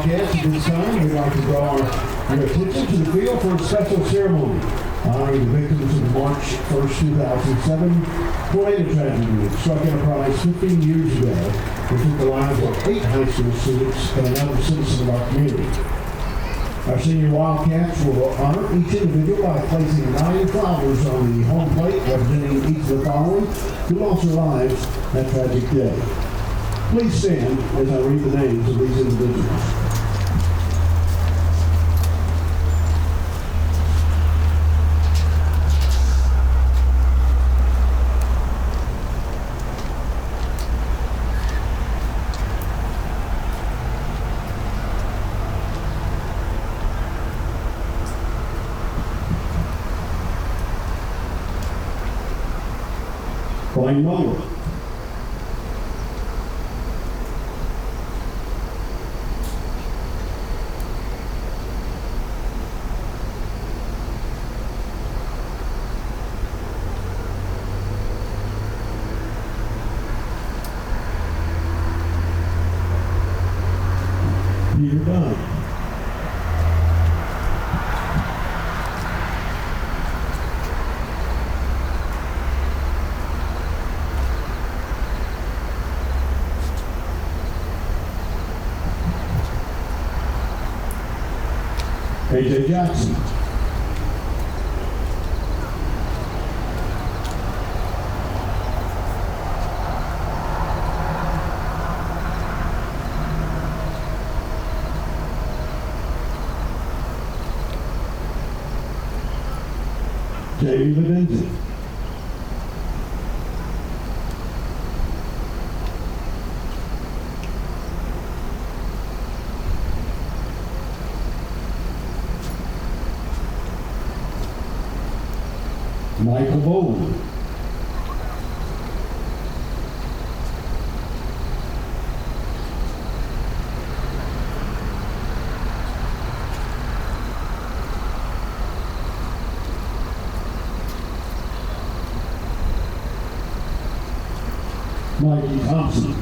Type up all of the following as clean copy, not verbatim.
Wildcats, at this time, we'd like to draw your attention to the field for a special ceremony honoring the victims of the March 1st, 2007 tornado tragedy that struck Enterprise 15 years ago and took the lives of 8 high school students and another citizen of our community. Our senior Wildcats will honor each individual by placing 9 flowers on the home plate representing each of the following who lost their lives that tragic day. Please stand as I read the names of these individuals. Blaine Muller, Peter Dunn, AJ Jackson, Jamie Levinson, Michael Bowman, Mikey Thompson,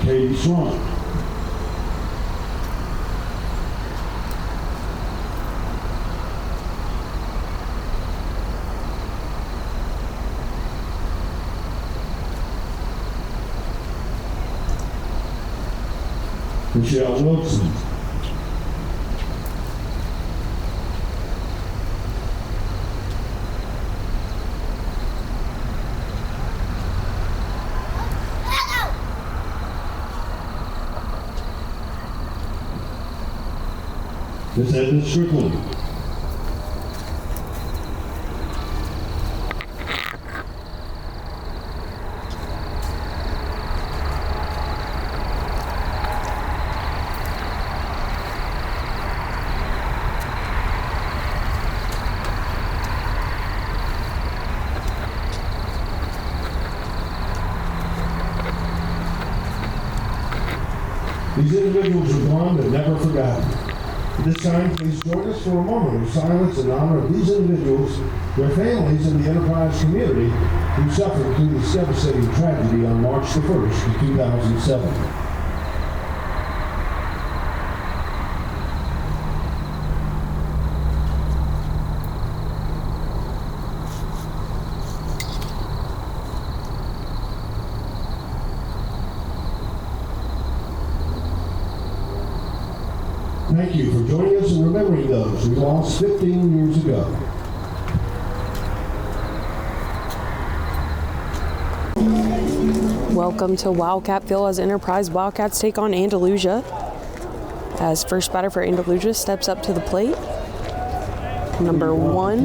Katie Swan, Michelle Wilson, Miss Edna Strickland, These individuals are gone but never forgotten. At this time, please join us for a moment of silence in honor of these individuals, their families, and the Enterprise community who suffered through this devastating tragedy on March the 1st of 2007. Thank you for joining us and remembering those we lost 15 years ago. Welcome to Wildcat Field as Enterprise Wildcats take on Andalusia. As first batter for Andalusia steps up to the plate. Number 1,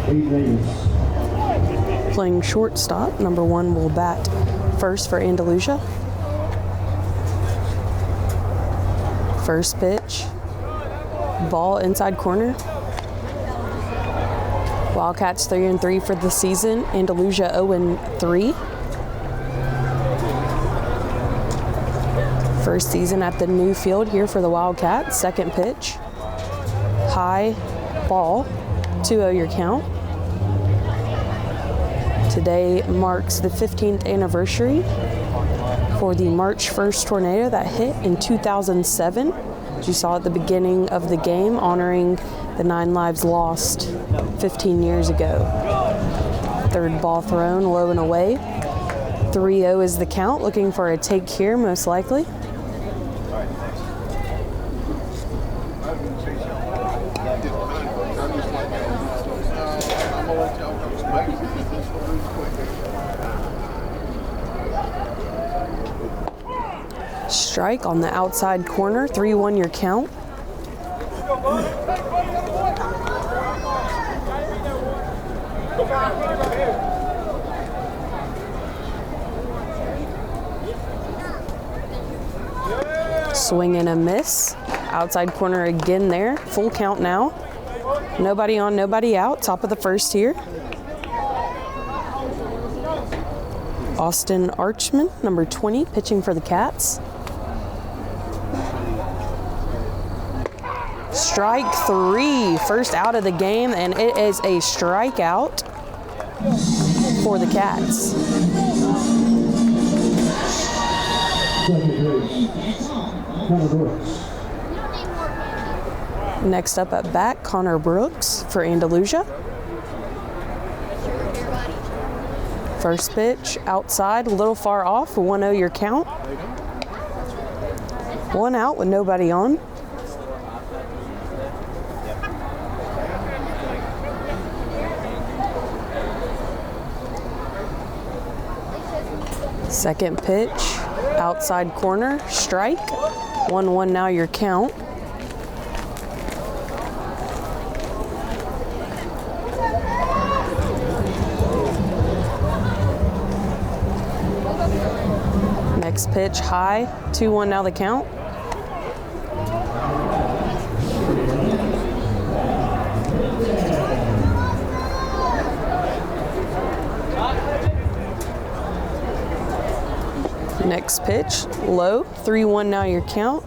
8 Davis. playing shortstop. Number 1 will bat first for Andalusia. First pitch, ball inside corner. Wildcats 3-3 for the season. Andalusia 0-3. First season at the new field here for the Wildcats. Second pitch. High ball. 2-0 your count. Today marks the 15th anniversary for the March 1st tornado that hit in 2007. As you saw at the beginning of the game, honoring the 9 lives lost 15 years ago. Third ball thrown, low and away. 3-0 is the count, looking for a take here most likely. Strike on the outside corner, 3-1 your count. Swing and a miss. Outside corner again there. Full count now. Nobody on, nobody out. Top of the first here. Austin Archman, number 20, pitching for the Cats. Strike 3, first out of the game, and it is a strikeout for the Cats. Next up at bat, Connor Brooks for Andalusia. First pitch outside, a little far off, 1-0 your count. One out with nobody on. Second pitch, outside corner, strike. 1-1 now your count. Next pitch, high, 2-1 now the count. Next pitch, low, 3-1 now your count.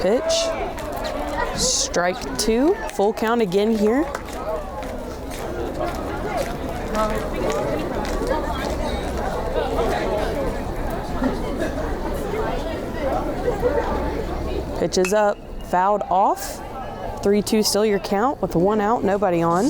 Pitch, strike 2, full count again here. Pitch is up, fouled off. 3-2 still your count with 1 out, nobody on.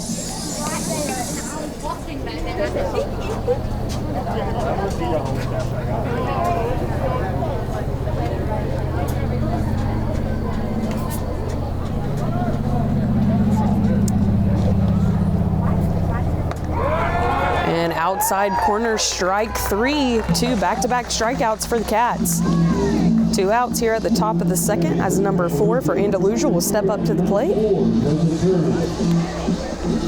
And outside corner, strike 3, 2 back-to-back strikeouts for the Cats. 2 outs here at the top of the second as number 4 for Andalusia will step up to the plate.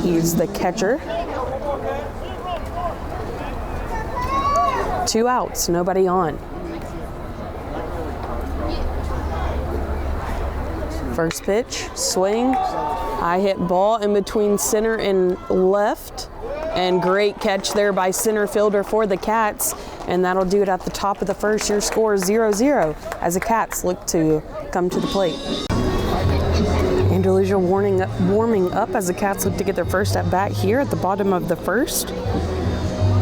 He's the catcher. 2 outs, nobody on. First pitch, swing, high hit ball in between center and left. And great catch there by center fielder for the Cats. And that'll do it at the top of the first. Your score is 0-0 as the Cats look to come to the plate. Andalusia warming up as the Cats look to get their first at bat here at the bottom of the first.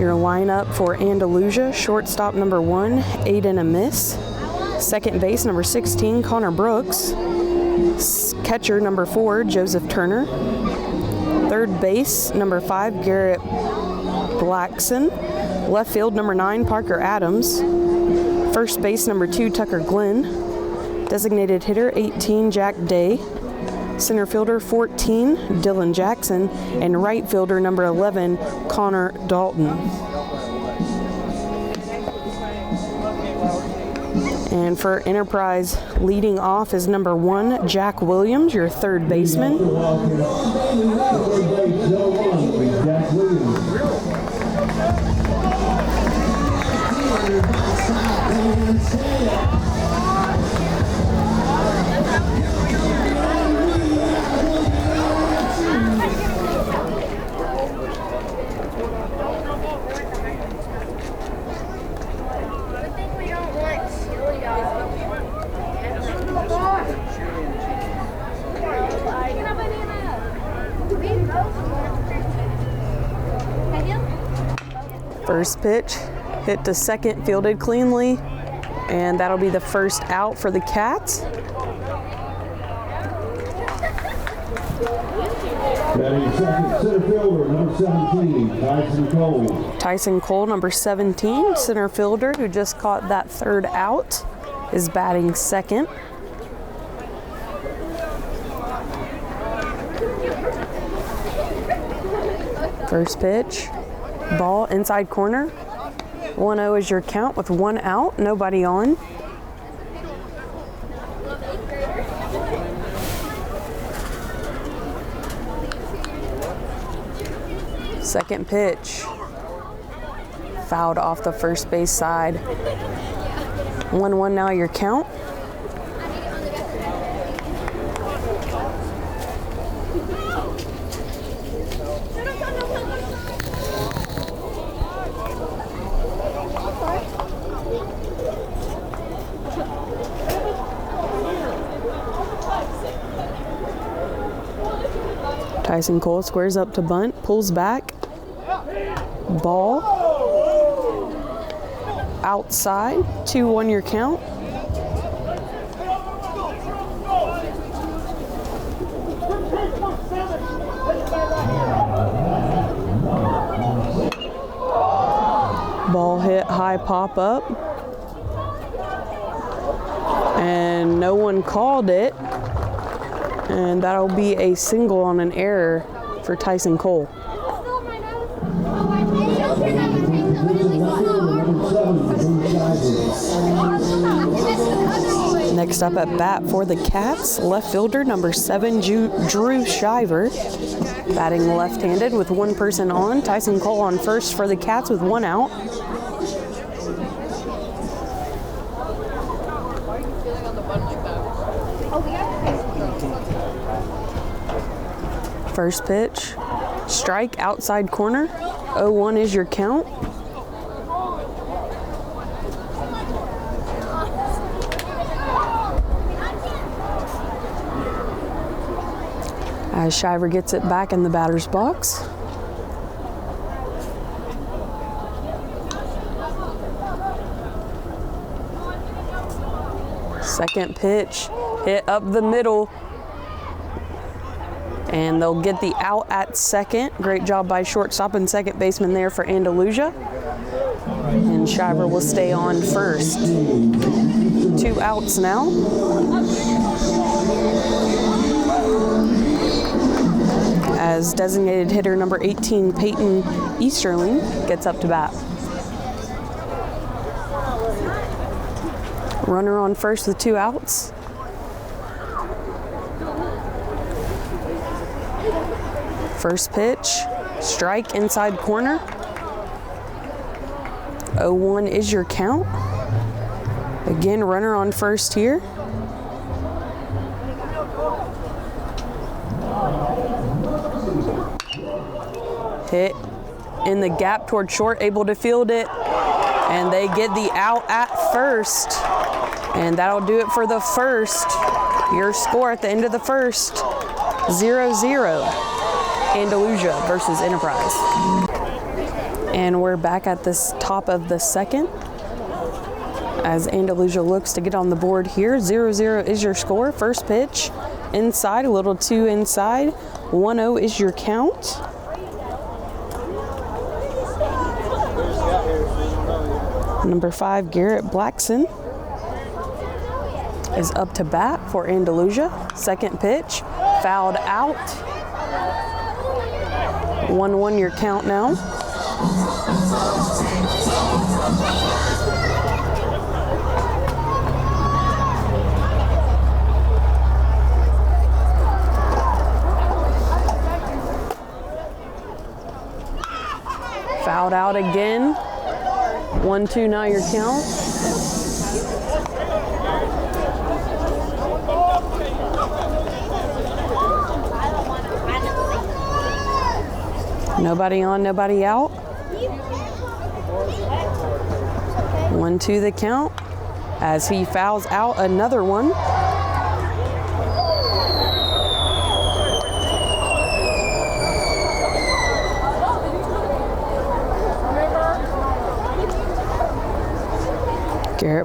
Your lineup for Andalusia: shortstop number 1, Aiden Amiss. Second base number 16, Connor Brooks. Catcher number 4, Joseph Turner. Third base number 5, Garrett Blackson. Left field number 9, Parker Adams. First base number 2, Tucker Glenn. Designated hitter 18, Jack Day. Center fielder 14, Dylan Jackson. And right fielder number 11, Connor Dalton. And for Enterprise, leading off is number 1, Jack Williams, your third baseman. First pitch, hit to second, fielded cleanly, and that'll be the first out for the Cats. Batting second, center fielder, number 17, Tyson Cole. Tyson Cole, number 17, center fielder, who just caught that third out, is batting second. First pitch, ball inside corner. 1-0 is your count with one out, nobody on. Second pitch, fouled off the first base side. 1-1 now your count. Tyson Cole squares up to bunt, pulls back. Ball outside, 2-1 your count. Ball hit high, pop up, and no one called it, and that'll be a single on an error for Tyson Cole. Next up at bat for the Cats, left fielder number 7, Drew Shiver. Batting left-handed with one person on. Tyson Cole on first for the Cats with one out. First pitch, strike outside corner. 0-1 is your count. As Shiver gets it back in the batter's box. Second pitch, hit up the middle. And they'll get the out at second. Great job by shortstop and second baseman there for Andalusia. And Shiver will stay on first. 2 outs now. As designated hitter number 18, Peyton Easterling, gets up to bat. Runner on first with 2 outs. First pitch, strike inside corner. 0-1 is your count. Again, runner on first here. Hit in the gap toward short, able to field it. And they get the out at first. And that'll do it for the first. Your score at the end of the first, 0-0. Andalusia versus Enterprise. And we're back at this top of the second as Andalusia looks to get on the board here. 0-0 is your score. First pitch, inside, a little too inside. 1-0 is your count. Number 5, Garrett Blackson is up to bat for Andalusia. Second pitch, fouled out. 1-1 your count now. Fouled out again. 1-2 now your count. Nobody on, nobody out. 1-2 the count as he fouls out another one.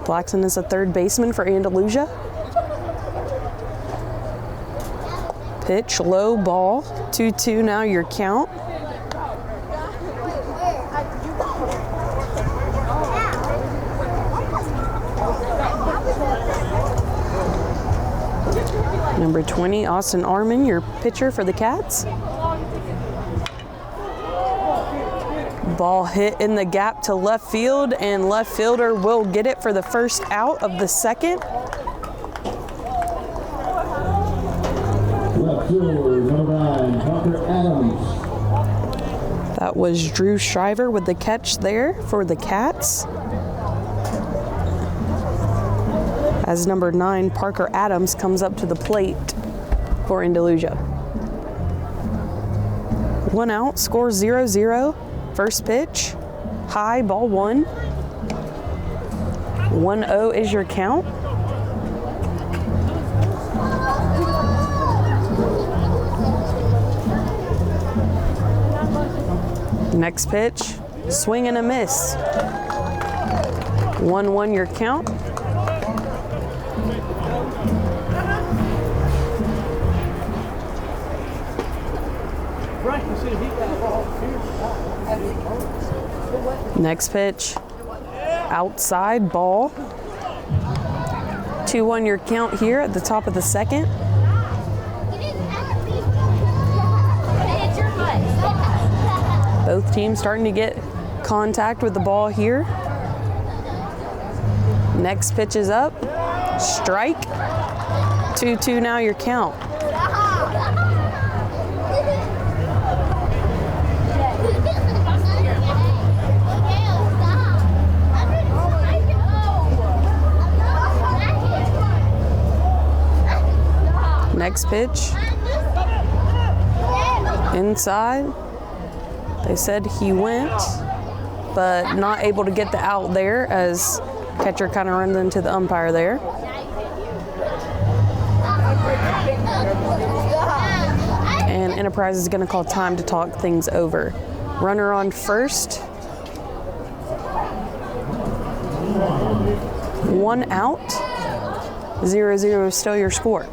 Blackson is a third baseman for Andalusia. Pitch, low ball, 2-2 now your count. Number 20, Austin Arman, your pitcher for the Cats. Ball hit in the gap to left field, and left fielder will get it for the first out of the second. Left fielder, number 9, Parker Adams. That was Drew Shriver with the catch there for the Cats. As number 9, Parker Adams comes up to the plate for Andalusia. 1 out, score 0-0. First pitch, high, ball 1. 1-0 is your count. Next pitch, swing and a miss. 1-1 your count. Next pitch, outside, ball. 2-1 your count here at the top of the second. Both teams starting to get contact with the ball here. Next pitch is up, strike. 2-2 now your count. Next pitch, inside. They said he went, but not able to get the out there as catcher kind of runs into the umpire there. And Enterprise is going to call time to talk things over. Runner on first. 1 out. 0-0 is still your score.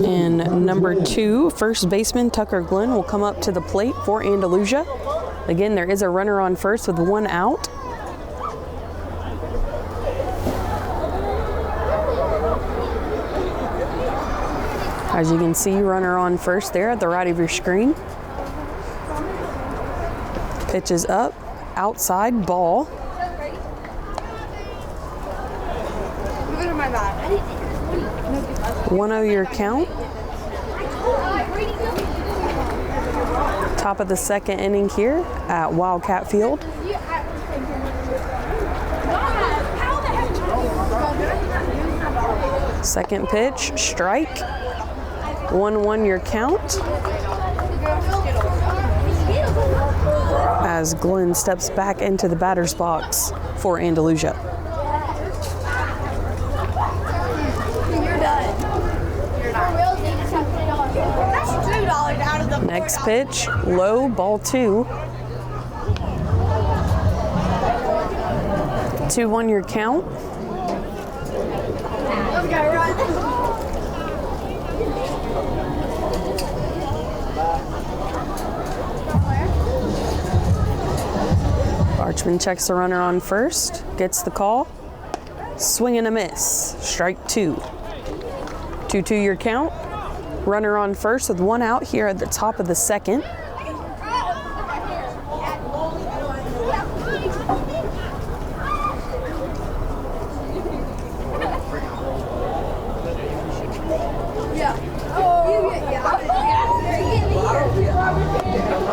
And number 2, first baseman Tucker Glenn will come up to the plate for Andalusia. Again, there is a runner on first with 1 out. As you can see, runner on first there at the right of your screen. Pitch is up, outside, ball. 1-0 your count. Top of the second inning here at Wildcat Field. Second pitch, strike. 1-1 your count. As Glenn steps back into the batter's box for Andalusia. Next pitch, low, ball 2. 2-1 your count. Archman checks the runner on first, gets the call. Swing and a miss, strike 2. 2-2 your count. Runner on first with 1 out here at the top of the second.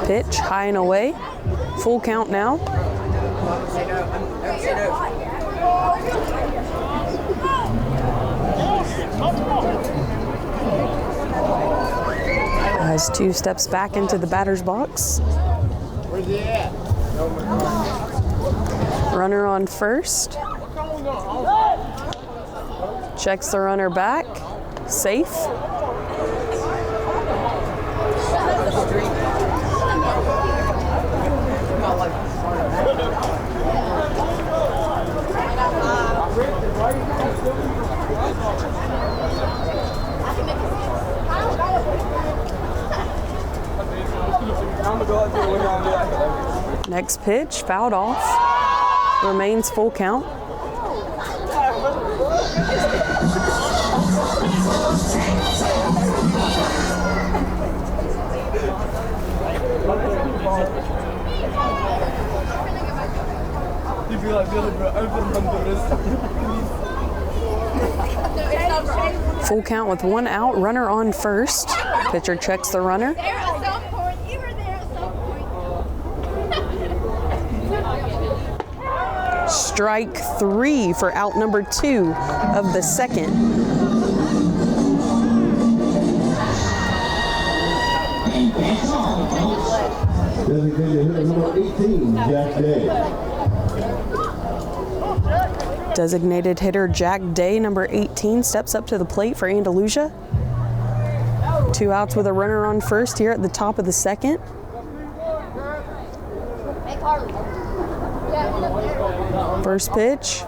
Pitch, high and away. Full count now. As 2 steps back into the batter's box. Where's he at? Runner on first. Checks the runner back. Safe. Next pitch, fouled off. Remains full count. Full count with 1 out, runner on first. Pitcher checks the runner. There at some point. You were there at some point. Strike 3 for out number 2 of the second. Designated hitter number 18, Jack Day. Designated hitter Jack Day, number 18, steps up to the plate for Andalusia. 2 outs with a runner on first here at the top of the second. First pitch,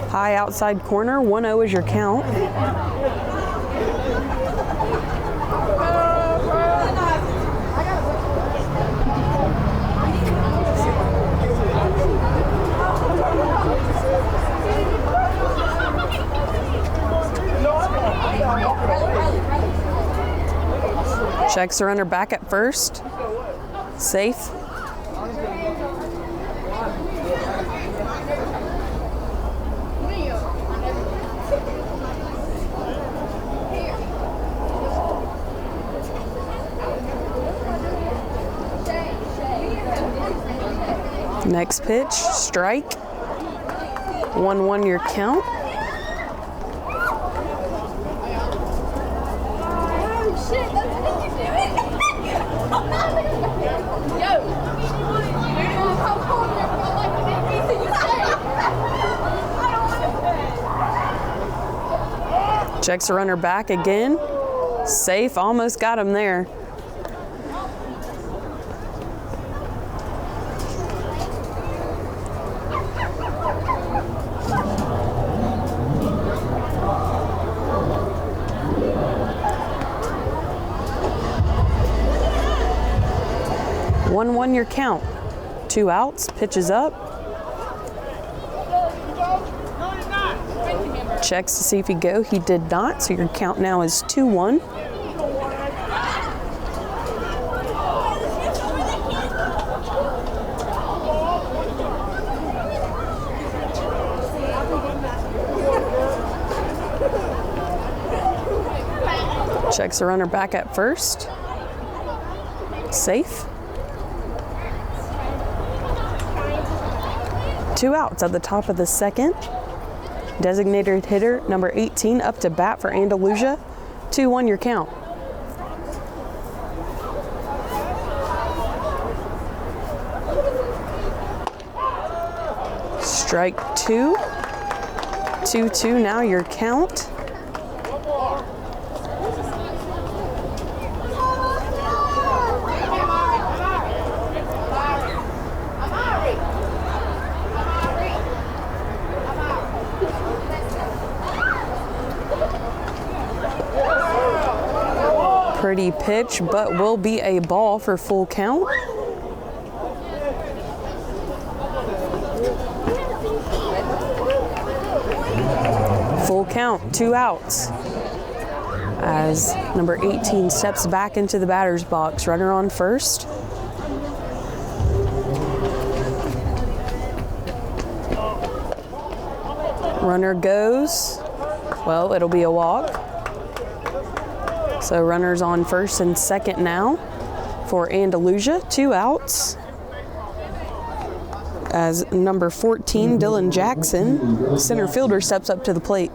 high outside corner, 1-0 is your count. Checks the runner back at first. Safe. Next pitch, strike. 1-1 your count. Shit, that's what you do it. Yo, come home here for like a piece of you say. I don't want to. Checks the runner back again. Safe, almost got him there. One your count. 2 outs, pitches up. Checks to see if he go. He did not, so your count now is 2-1. Checks the runner back at first. Safe. 2 outs at the top of the second. Designated hitter number 18 up to bat for Andalusia. 2-1 your count. Strike 2. 2-2 now your count. Pretty pitch, but will be a ball for full count. Full count, 2 outs. As number 18 steps back into the batter's box, runner on first. Runner goes. Well, it'll be a walk. So runners on first and second now for Andalusia, 2 outs. As number 14, Dylan Jackson, center fielder, steps up to the plate.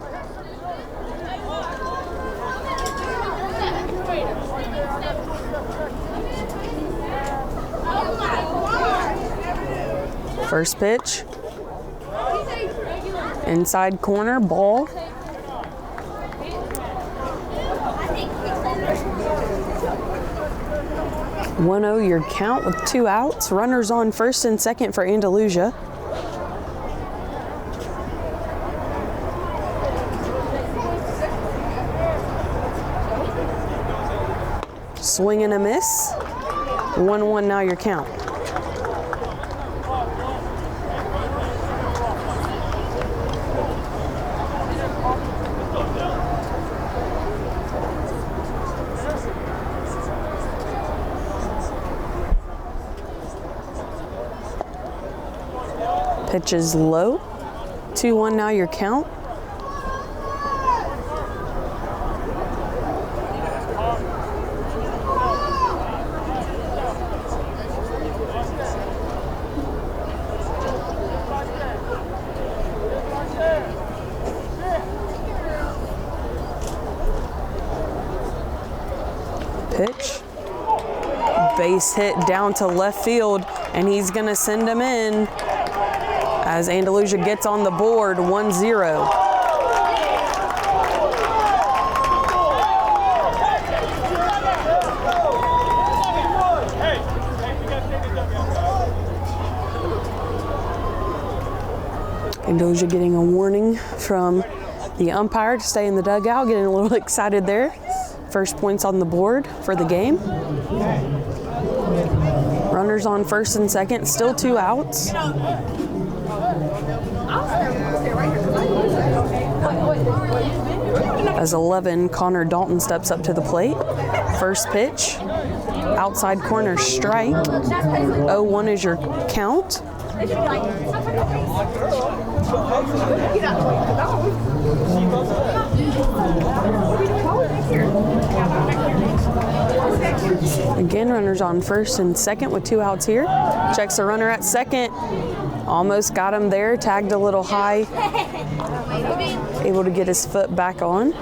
First pitch, inside corner, ball. 1-0 your count with 2 outs. Runners on first and second for Andalusia. Swing and a miss. 1-1 now your count. Pitch is low. 2-1 now your count. Pitch. Base hit down to left field, and he's going to send him in as Andalusia gets on the board 1-0. Andalusia getting a warning from the umpire to stay in the dugout, getting a little excited there. First points on the board for the game. Runners on first and second, still 2 outs. As 11, Connor Dalton steps up to the plate. First pitch, outside corner strike. 0-1 is your count. Again, runners on first and second with 2 outs here. Checks the runner at second. Almost got him there, tagged a little high. Able to get his foot back on.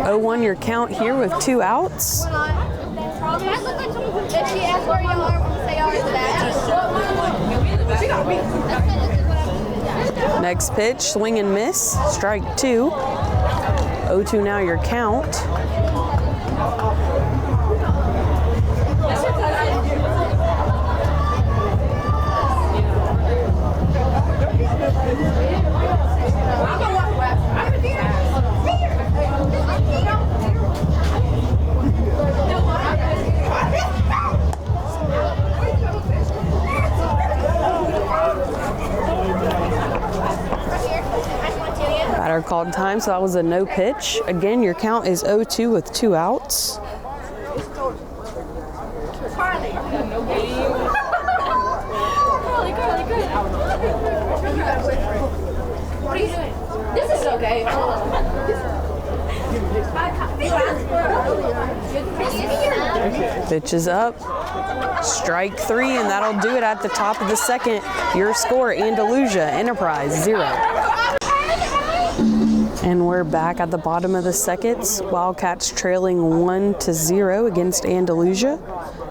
Oh, 0-1 your count here with 2 outs. Next pitch, swing and miss, strike 2. 0-2 now your count. Batter called time, so that was a no pitch. Again, your count is 0-2 with 2 outs. What are you doing? This is okay. Pitch is up. Strike 3, and that'll do it at the top of the second. Your score, Andalusia Enterprise 0. And we're back at the bottom of the seconds. Wildcats trailing 1-0 against Andalusia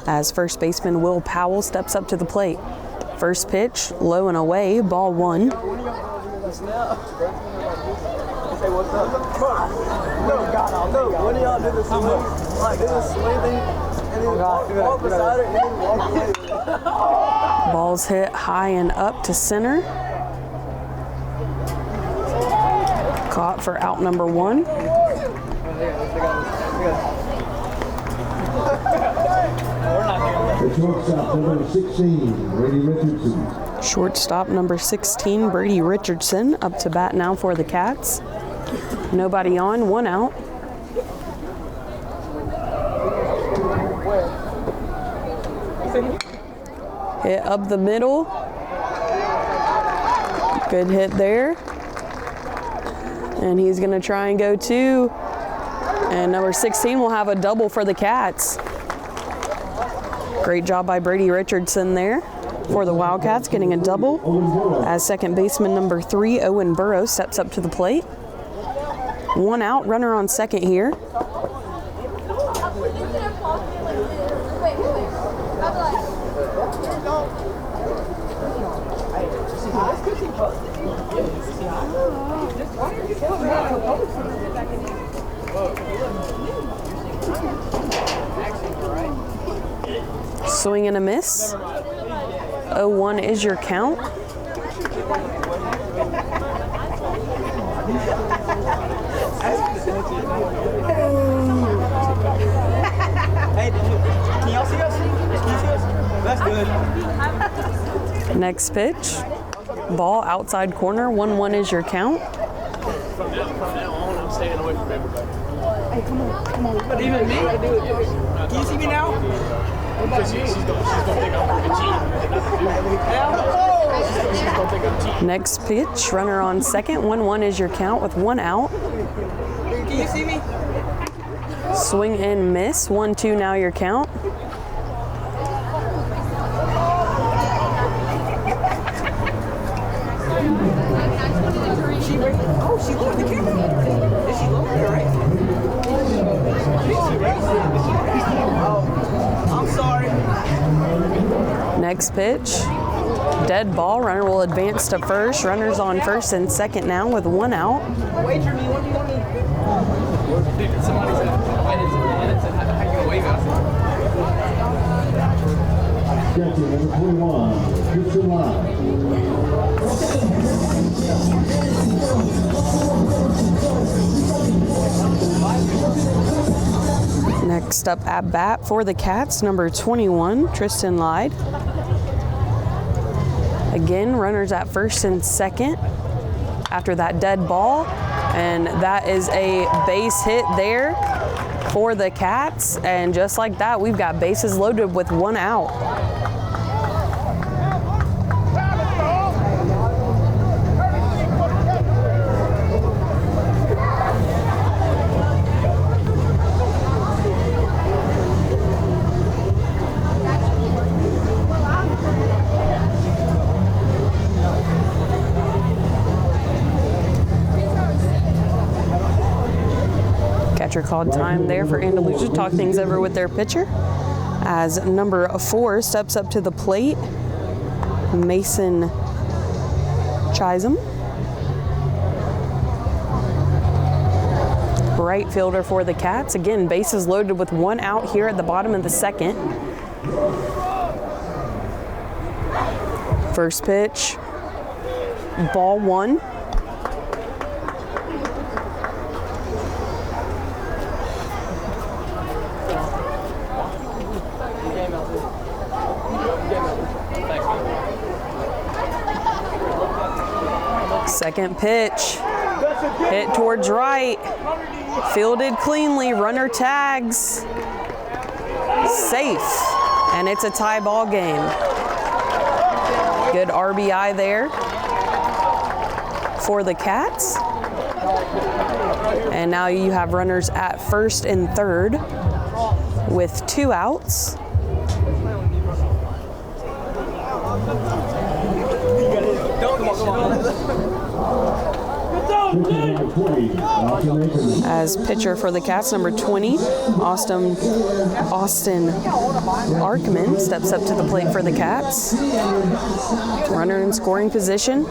as first baseman Will Powell steps up to the plate. First pitch, low and away, ball 1. Ball's hit high and up to center. Caught for out number 1. The shortstop, number 16, Brady Richardson. Shortstop number 16, Brady Richardson, up to bat now for the Cats. Nobody on, 1 out. Hit up the middle. Good hit there. And he's gonna try and go 2. And number 16 will have a double for the Cats. Great job by Brady Richardson there for the Wildcats, getting a double. As second baseman number 3, Owen Burrow, steps up to the plate. 1 out, runner on second here. Swing and a miss. 0-1 is your count. Hey, can y'all see us? Can you see us? That's good. Next pitch. Ball outside corner. 1-1 is your count. From now on, I'm staying away from everybody. Hey, come on. But even me, I do it. Can you see me now? She's gonna think I'm cheating. Next pitch, runner on second. 1-1 is your count with 1 out. Can you see me? Swing and miss. 1-2 now your count. Oh, she lowered the camera. Is she lowered it, right? Oh, I'm sorry. Next pitch, dead ball. Runner will advance to first. Runner's on first and second now with 1 out. Wager me. What do you want me? Somebody said, how you gonna wave at us? Catcher number 21, Houston Line. Next up at bat for the Cats, number 21, Tristan Lyde. Again, runners at first and second after that dead ball. And that is a base hit there for the Cats. And just like that, we've got bases loaded with 1 out. Catcher called time there for Andalusia to talk things over with their pitcher. As number 4 steps up to the plate, Mason Chisholm. Right fielder for the Cats. Again, bases loaded with 1 out here at the bottom of the second. First pitch, ball 1. Second pitch, hit towards right, fielded cleanly, runner tags, safe, and it's a tie ball game. Good RBI there for the Cats. And now you have runners at first and third with 2 outs. As pitcher for the Cats, number 20, Austin Arkman steps up to the plate for the Cats. Runner in scoring position.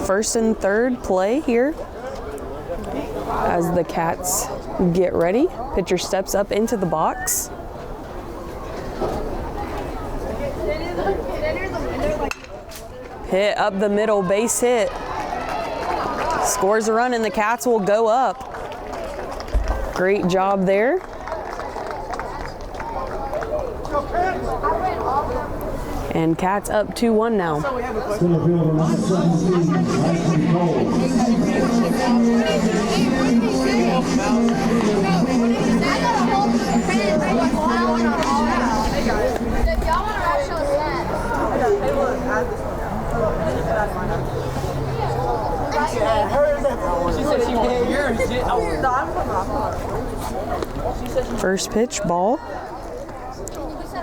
First and third play here as the Cats get ready. Pitcher steps up into the box. Hit up the middle, base hit. Scores a run and the Cats will go up. Great job there. And Cats up 2-1 now. First pitch, ball,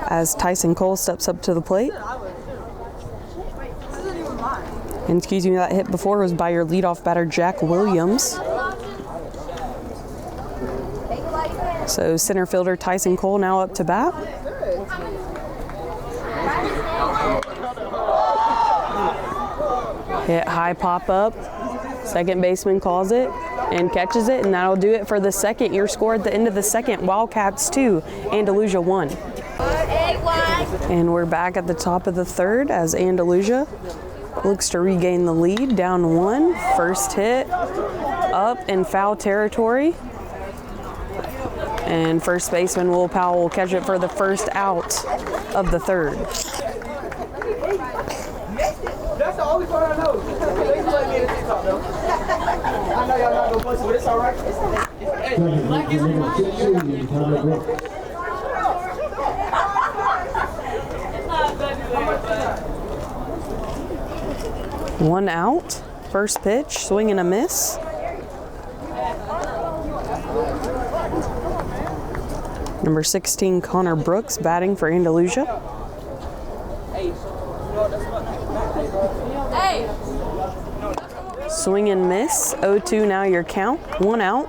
as Tyson Cole steps up to the plate. And excuse me, that hit before was by your leadoff batter, Jack Williams. So center fielder Tyson Cole now up to bat. Hit high, pop up. Second baseman calls it and catches it, and that'll do it for the second. Your score at the end of the second, Wildcats 2, Andalusia 1. And we're back at the top of the third as Andalusia looks to regain the lead, down 1. First hit up in foul territory. And first baseman Will Powell will catch it for the first out of the third. That's the only part I know. They play me in the TikTok though. I know y'all not gonna bust it, but it's all right. Second, number 16, Connor Brooks. One out. First pitch, swing and a miss. Number 16, Connor Brooks, batting for Andalusia. Hey! Swing and miss. 0-2 now your count. One out.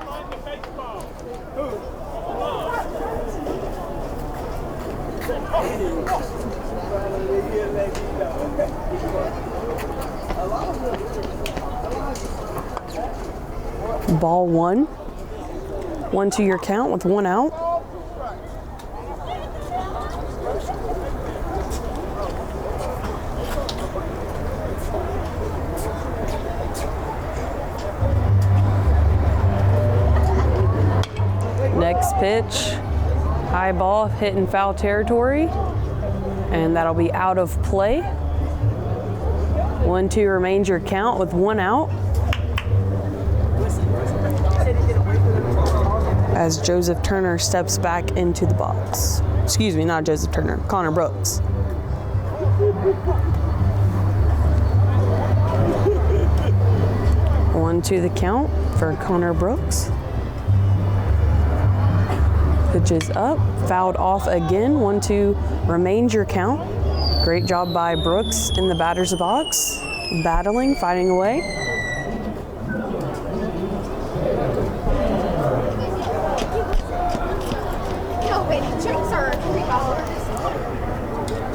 Ball one. 1-2 your count with one out. Next pitch, high ball hitting foul territory, and that'll be out of play. 1-2 remains your count with one out. As Joseph Turner steps back into the box. Excuse me, not Joseph Turner, Connor Brooks. One to the count for Connor Brooks. Pitch is up, fouled off again. 1-2 remains your count. Great job by Brooks in the batter's box, battling, fighting away.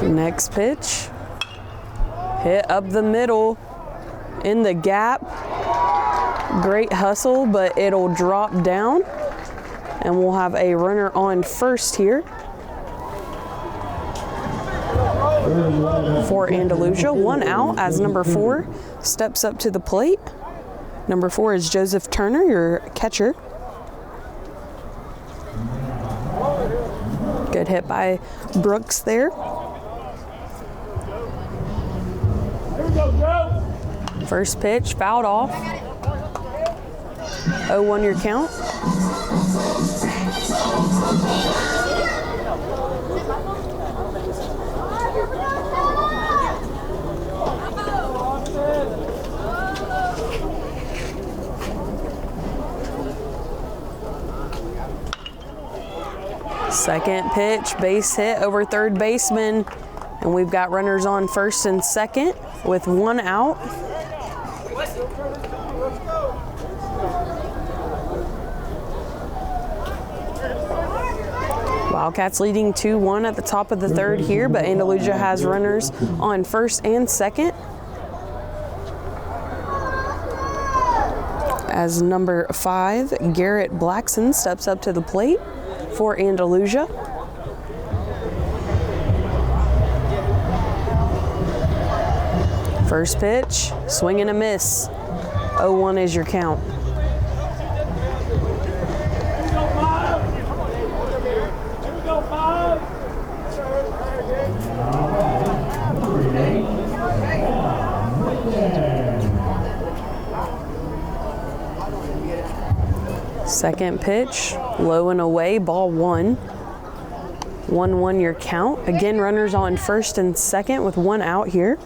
Next pitch, hit up the middle, in the gap. Great hustle, but it'll drop down, and we'll have a runner on first here for Andalusia. One out as number 4 steps up to the plate. Number 4 is Joseph Turner, your catcher. Good hit by Brooks there. First pitch, fouled off. 0-1 your count. Second pitch, base hit over third baseman, and we've got runners on first and second with one out. Wildcats leading 2-1 at the top of the third here, but Andalusia has runners on first and second. As number 5, Garrett Blackson steps up to the plate for Andalusia. First pitch, swing and a miss. 0-1 is your count. Second pitch, low and away, ball 1. 1-1 your count. Again, runners on first and second with one out here.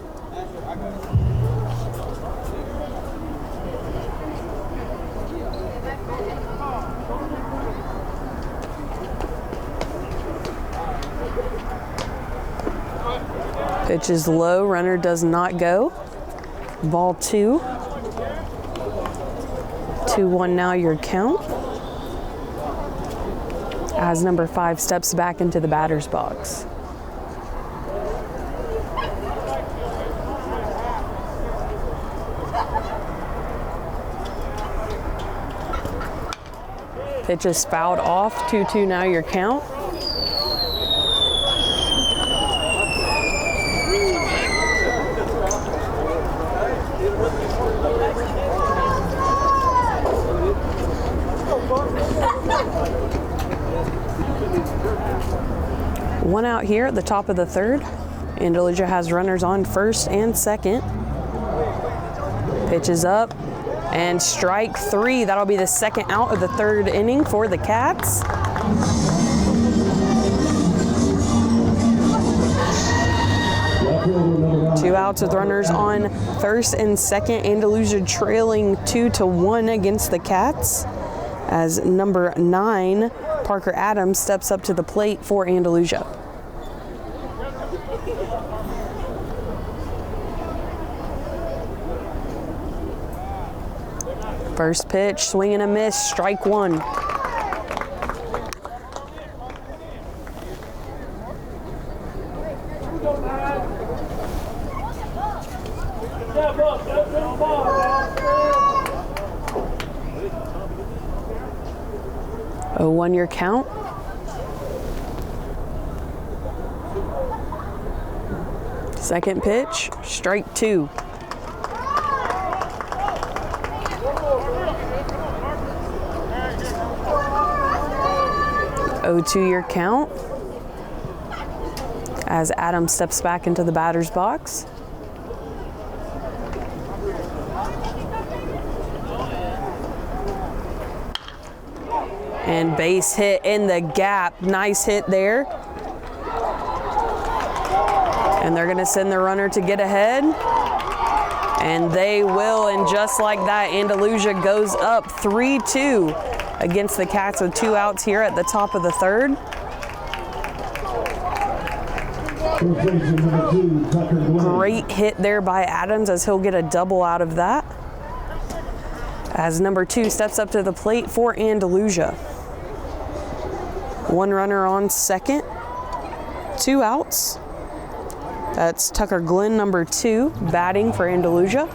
Pitch is low, runner does not go. Ball 2. 2-1 now your count. As number 5 steps back into the batter's box. Pitch is fouled off. 2-2 now your count. One out here at the top of the third. Andalusia has runners on first and second. Pitch is up, And strike 3. That'll be the second out of the third inning for the Cats. Two outs with runners on first and second. Andalusia trailing 2-1 against the Cats as number 9, Parker Adams, steps up to the plate for Andalusia. First pitch, swing and a miss, strike 1. A 1-year count. Second pitch, strike 2. A 2-year count as Adams steps back into the batter's box. And base hit in the gap. Nice hit there. And they're going to send the runner to get ahead. And they will, and just like that, Andalusia goes up 3-2 against the Cats with 2 outs here at the top of the third. Great hit there by Adams as he'll get a double out of that. As number 2 steps up to the plate for Andalusia. 1 runner on second, 2 outs. That's Tucker Glenn, number 2, batting for Andalusia.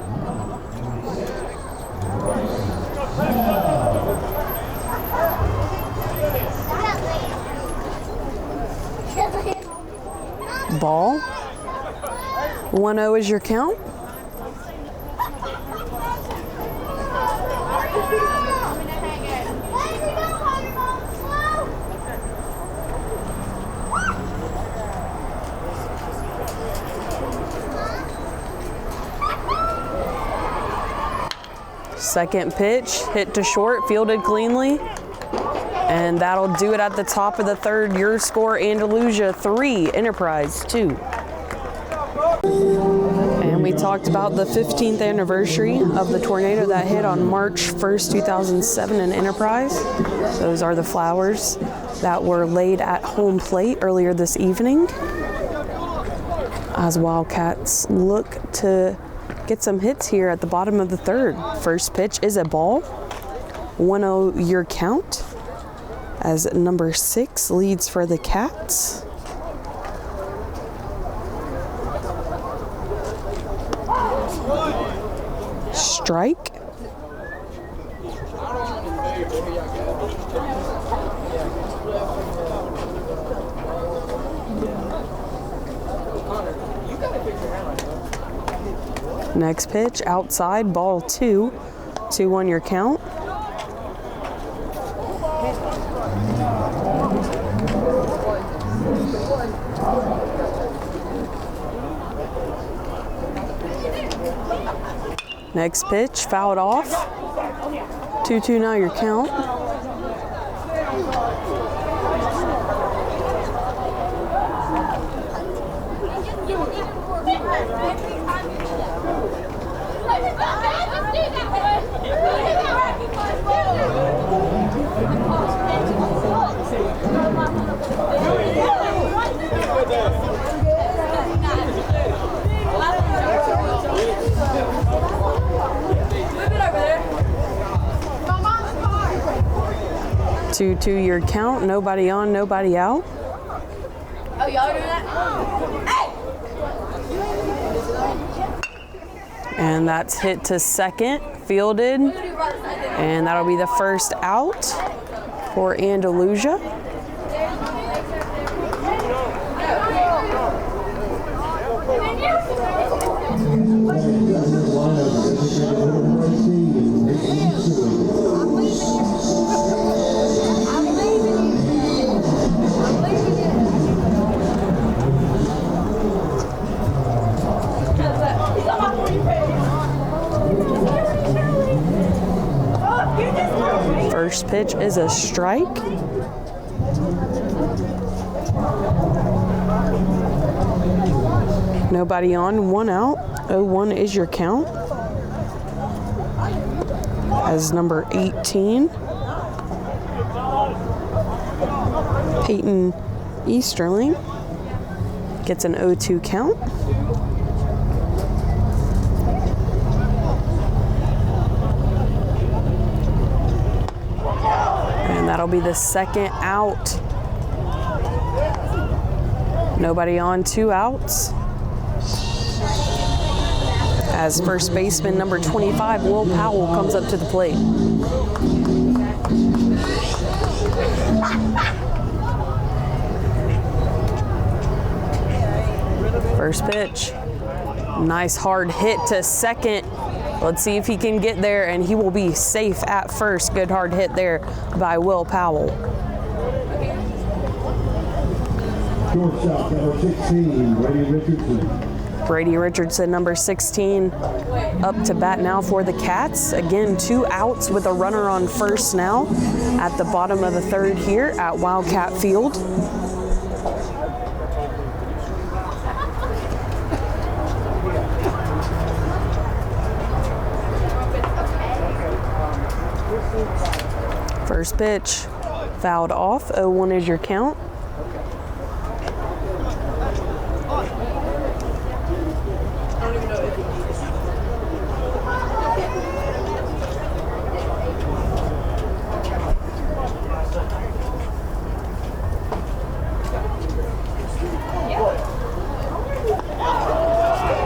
Ball. 1-0 is your count. Second pitch, hit to short, fielded cleanly. And that'll do it at the top of the third. Your score, Andalusia 3, Enterprise 2. And we talked about the 15th anniversary of the tornado that hit on March 1st, 2007 in Enterprise. Those are the flowers that were laid at home plate earlier this evening as Wildcats look to get some hits here at the bottom of the third. First pitch is a ball. 1-0 your count as number 6 leads for the Cats. Strike. Next pitch, outside, ball 2. 2-1 your count. Next pitch, fouled off. 2-2 now your count. Two your count, nobody on, nobody out. Oh, y'all doing that? And that's hit to second, fielded, and that'll be the first out for Andalusia. First pitch is a strike. Nobody on, 1 out. 0-1 is your count. As number 18, Peyton Easterling gets an 0-2 count. And that'll be the second out. Nobody on, 2 outs. As first baseman number 25, Will Powell, comes up to the plate. First pitch. Nice hard hit to second. Let's see if he can get there, and he will be safe at first. Good hard hit there by Will Powell. Shortstop, number 16, Brady Richardson. Brady Richardson, number 16, up to bat now for the Cats. Again, 2 outs with a runner on first now at the bottom of the third here at Wildcat Field. First pitch, fouled off. 0-1 is your count.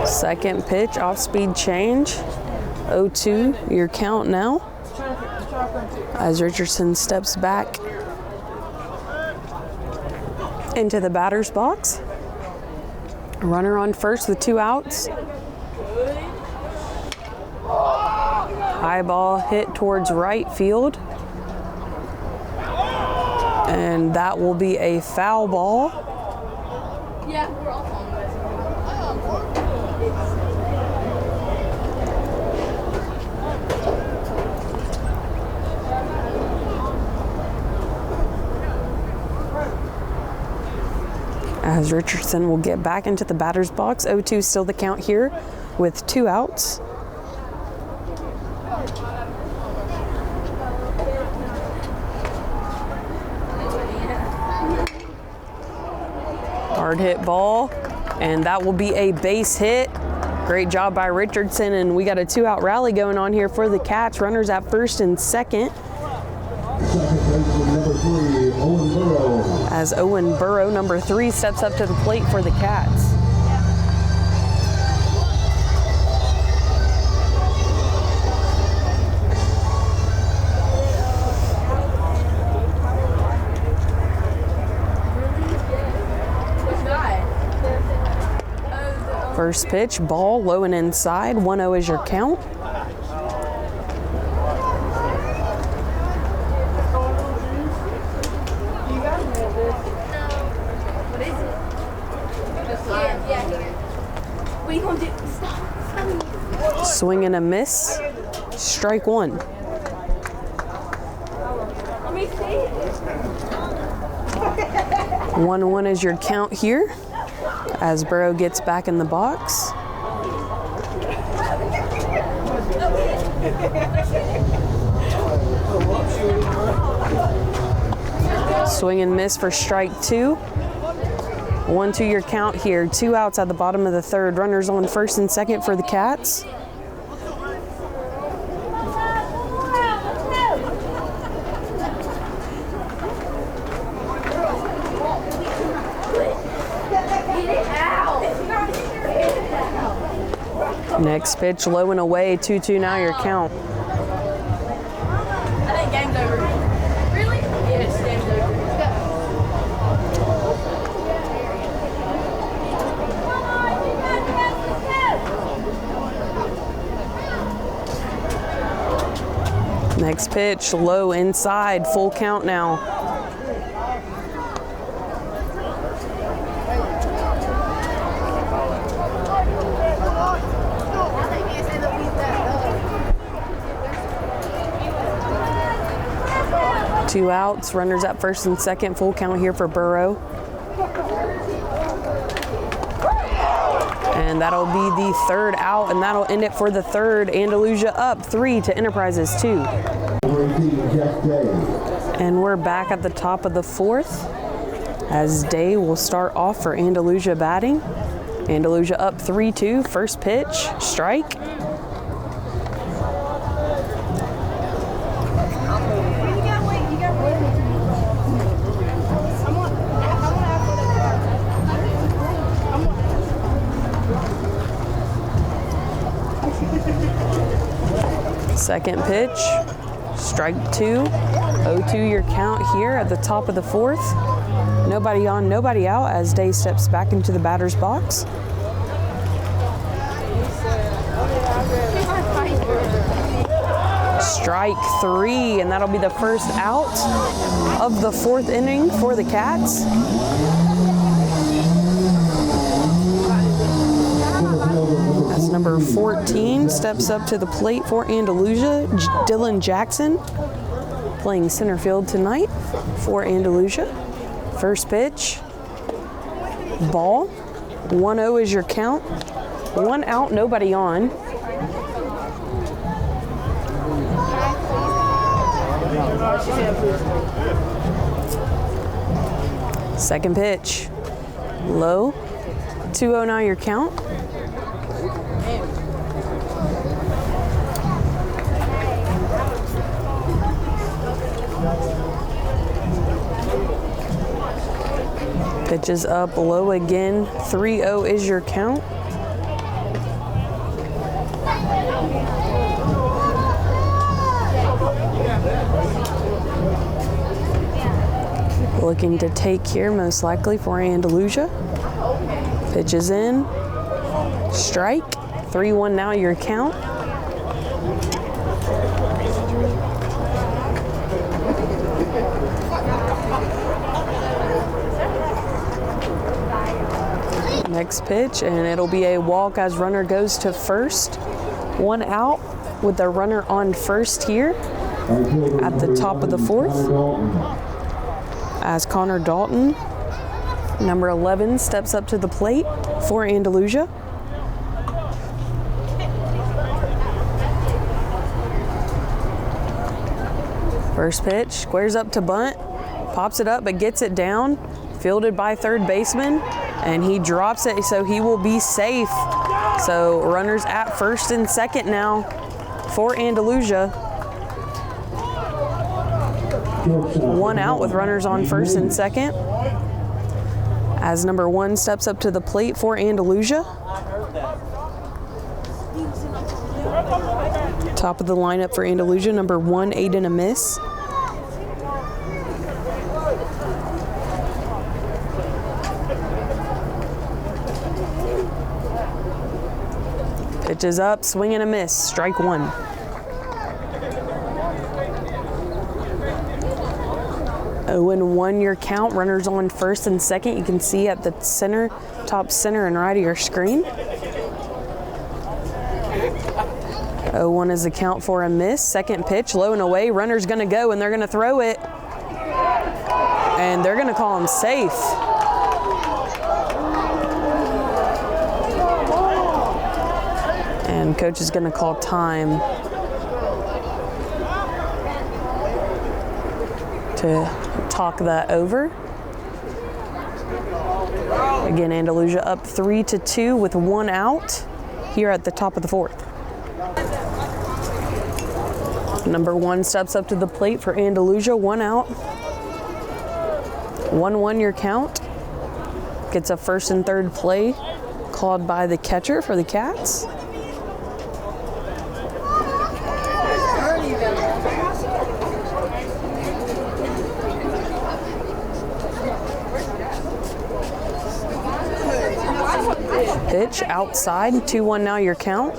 Second pitch, off-speed change. 0-2, your count now. As Richardson steps back into the batter's box. Runner on first with 2 outs. High ball hit towards right field. And that will be a foul ball. Yeah, we're all on this. As Richardson will get back into the batter's box. 0-2 still the count here with 2 outs. Hard hit ball, and that will be a base hit. Great job by Richardson, and we got a 2-out rally going on here for the Cats. Runners at first and second. Second baseman, number 3, Owen Burrow. As Owen Burrow, number 3, steps up to the plate for the Cats. First pitch, ball low and inside. 1-0 is your count. Swing and a miss. Strike 1. Let me see. 1-1 is your count here as Burrow gets back in the box. Swing and miss for strike 2. 1-2 your count here. 2 outs at the bottom of the third. Runners on first and second for the Cats. Next pitch, low and away, 2-2 now your count. I think game's over. Really? Yes, game's over. Let's go. Next pitch, low inside, full count now. 2 outs, runners at first and second, full count here for Burrow. And that'll be the 3rd out, and that'll end it for the 3rd. Andalusia up 3 to Enterprises 2. And we're back at the top of the 4th as Day will start off for Andalusia batting. Andalusia up 3-2, first pitch, strike. Second pitch, strike 2. 0-2 your count here at the top of the 4th. Nobody on, nobody out as Day steps back into the batter's box. Strike 3, and that'll be the first out of the 4th inning for the Cats. As number 14 steps up to the plate for Andalusia, Dylan Jackson, playing center field tonight for Andalusia. First pitch, ball. 1-0 is your count. 1 out, nobody on. Second pitch, low. 2-0 now your count. Pitch is up low again. 3-0 is your count. Looking to take here most likely for Andalusia. Pitch is in. Strike. 3-1 now your count. Next pitch, and it'll be a walk as runner goes to first. 1 out with the runner on first here at the top of the 4th. As Connor Dalton, number 11, steps up to the plate for Andalusia. First pitch, squares up to bunt, pops it up but gets it down, fielded by third baseman, and he drops it, so he will be safe. So runners at first and second now for Andalusia. 1 out with runners on first and second. As number 1 steps up to the plate for Andalusia. Top of the lineup for Andalusia, number 1, Aiden a miss. Pitch is up, swing and a miss, strike 1. Oh, and 1 your count, runners on first and second. You can see at the center, top center and right of your screen. 0-1 is the count for a miss. Second pitch, low and away. Runner's gonna go and they're gonna throw it. And they're gonna call him safe. And coach is gonna call time to talk that over. Again, Andalusia up 3-2 with 1 out here at the top of the 4th. Number 1 steps up to the plate for Andalusia, 1 out. 1-1 your count. Gets a first and third play called by the catcher for the Cats. Pitch outside, 2-1 now your count.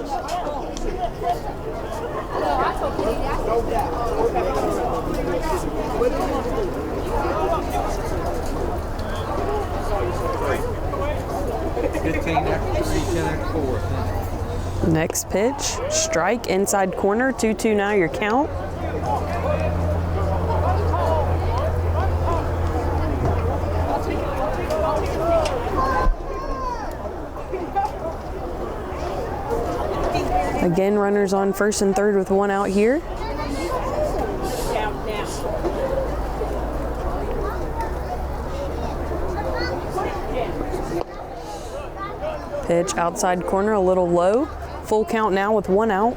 Next pitch, strike inside corner, 2-2 now your count. Again, runners on first and third with one out here. Pitch outside corner, a little low. Full count now with one out.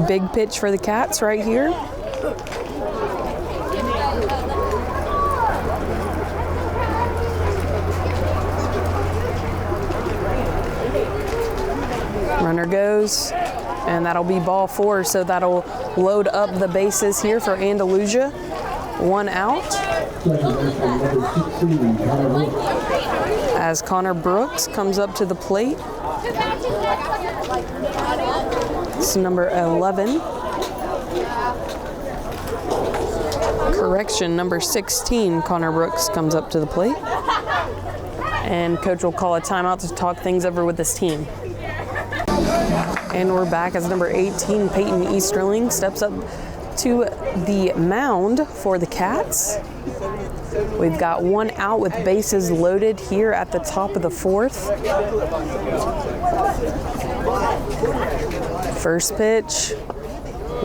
Big pitch for the Cats right here. Runner goes, and that'll be ball four, so that'll load up the bases here for Andalusia. One out. As Connor Brooks comes up to the plate. It's number 11. Correction, number 16, Connor Brooks comes up to the plate. And coach will call a timeout to talk things over with his team. And we're back as number 18, Peyton Easterling, steps up to the mound for the Cats. We've got one out with bases loaded here at the top of the fourth. First pitch,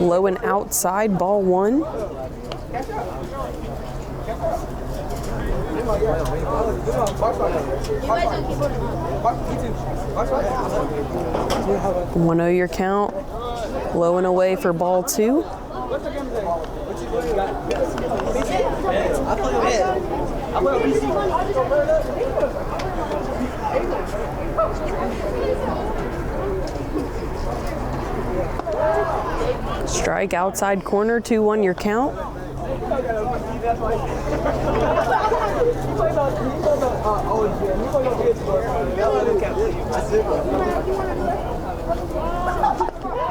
low and outside, ball one. One your count, low and away for ball two. Strike outside corner, 2-1 your count.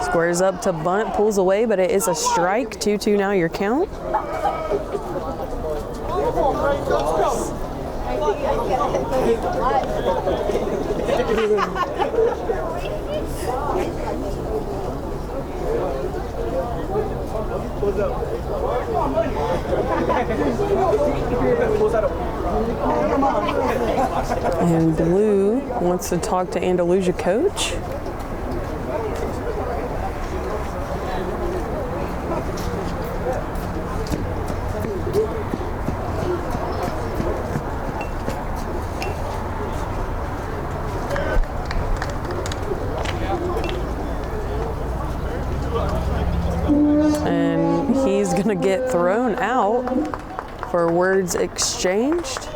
Squares up to bunt, pulls away, but it is a strike. 2-2 now your count. And Blue wants to talk to Andalusia coach. And he's gonna get thrown out for words exchanged.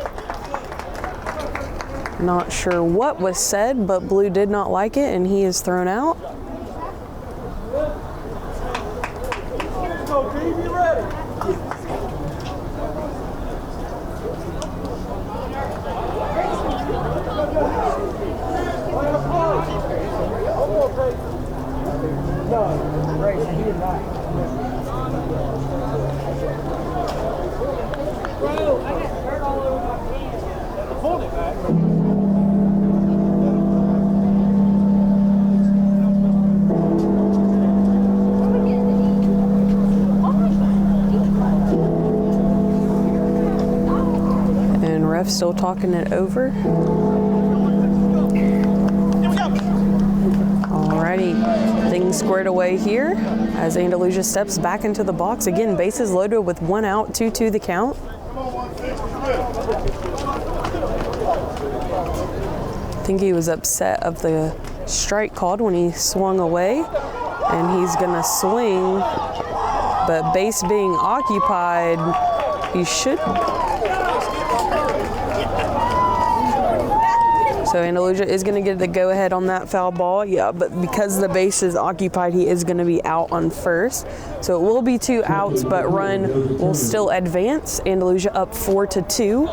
Not sure what was said, but Blue did not like it, and he is thrown out. And ref still talking it over. Alrighty, things squared away here as Andalusia steps back into the box. Again, bases loaded with one out, 2-2 the count. I think he was upset of the strike called when he swung away, and he's gonna swing, but base being occupied, he should. So Andalusia is going to get the go-ahead on that foul ball. Yeah, but because the base is occupied, he is going to be out on first. So it will be 2 outs, but run will still advance. Andalusia up 4-2.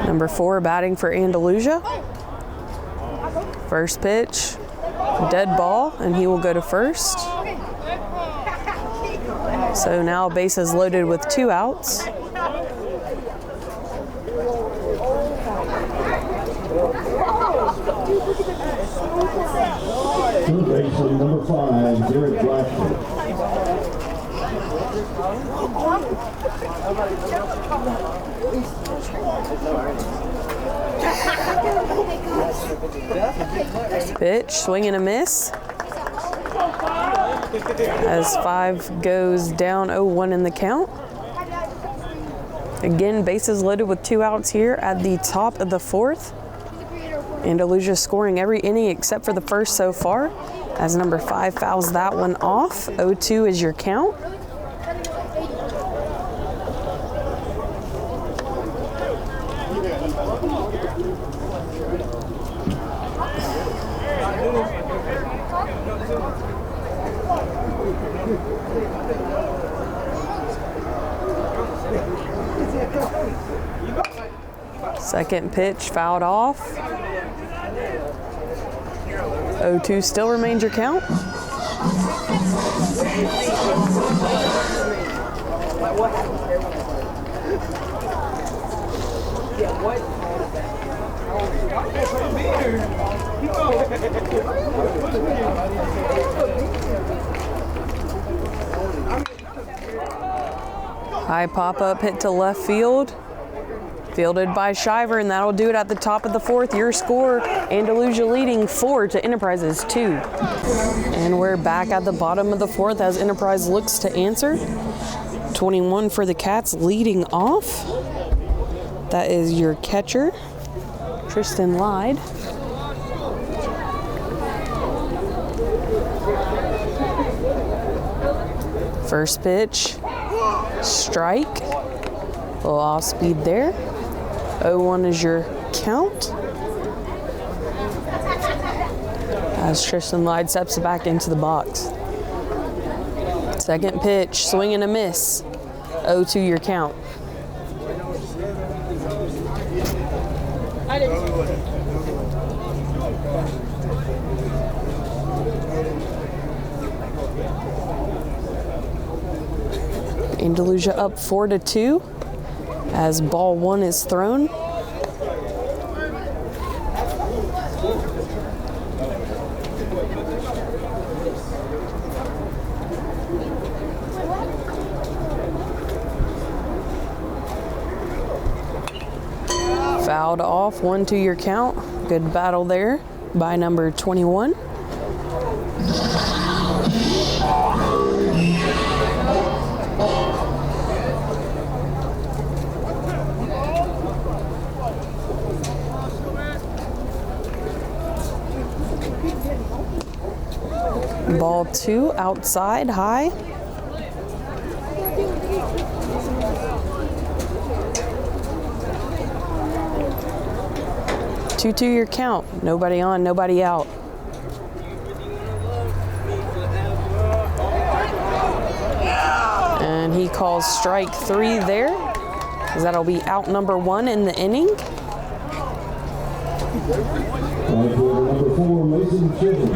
Number 4 batting for Andalusia. First pitch, dead ball, and he will go to first. So now bases loaded with 2 outs. Third baseman, number 5, Garrett Blackford. Pitch, swing and a miss. As 5 goes down, 0-1 in the count. Again, bases loaded with 2 outs here at the top of the 4th. Andalusia scoring every inning except for the first so far, as number 5 fouls that one off. 0-2 is your count. Second pitch fouled off. 0-2 still remains your count. High pop-up hit to left field. Fielded by Shiver, and that'll do it at the top of the 4th. Your score, Andalusia leading 4 to Enterprise's 2. And we're back at the bottom of the 4th as Enterprise looks to answer. 21 for the Cats leading off. That is your catcher, Tristan Lyde. First pitch, strike. A little off speed there. 0-1 is your count. As Tristan Lyde steps back into the box. Second pitch, swing and a miss. 0-2 your count. Andalusia up 4-2 as ball 1 is thrown. Fouled off, 1-2 your count. Good battle there by number 21. Ball 2 outside, high. Two your count. Nobody on, nobody out. And he calls strike 3 there, because that'll be out number 1 in the inning. Number 4, Mason Chisholm.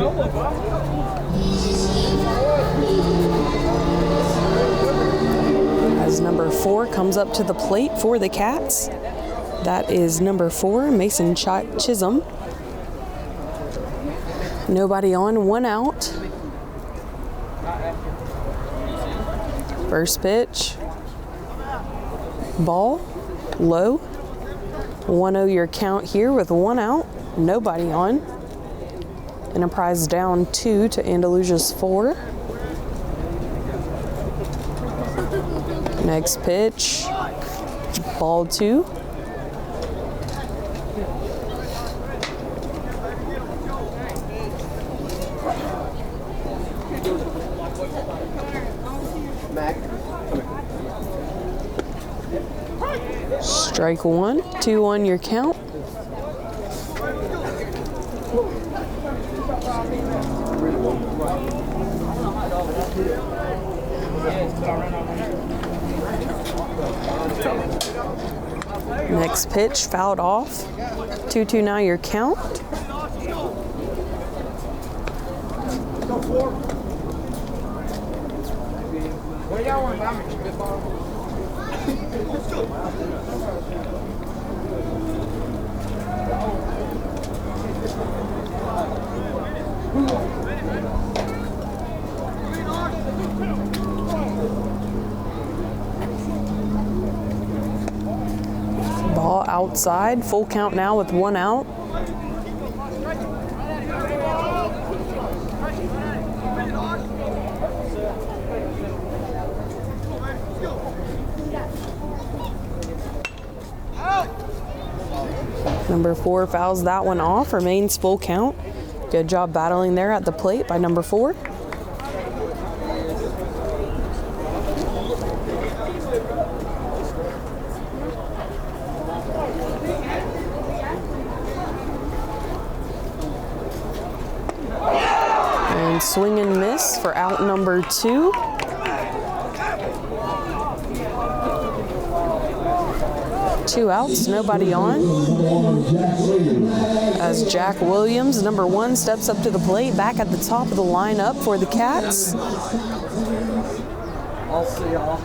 As number 4 comes up to the plate for the Cats. That is number 4, Mason Chisholm. Nobody on, 1 out. First pitch. Ball, low. 1-0 your count here with 1 out. Nobody on. Enterprise down 2 to Andalusia's 4. Next pitch. Ball 2. Strike 1, 2-1 your count. Next pitch, fouled off. 2-2 now your count. What y'all want to buy me? outside. Full count now with 1 out. Number 4 fouls that one off, remains full count. Good job battling there at the plate by number 4. And swing and miss for out number 2. Two outs, nobody on. As Jack Williams, number 1, steps up to the plate, back at the top of the lineup for the Cats. I'll see y'all.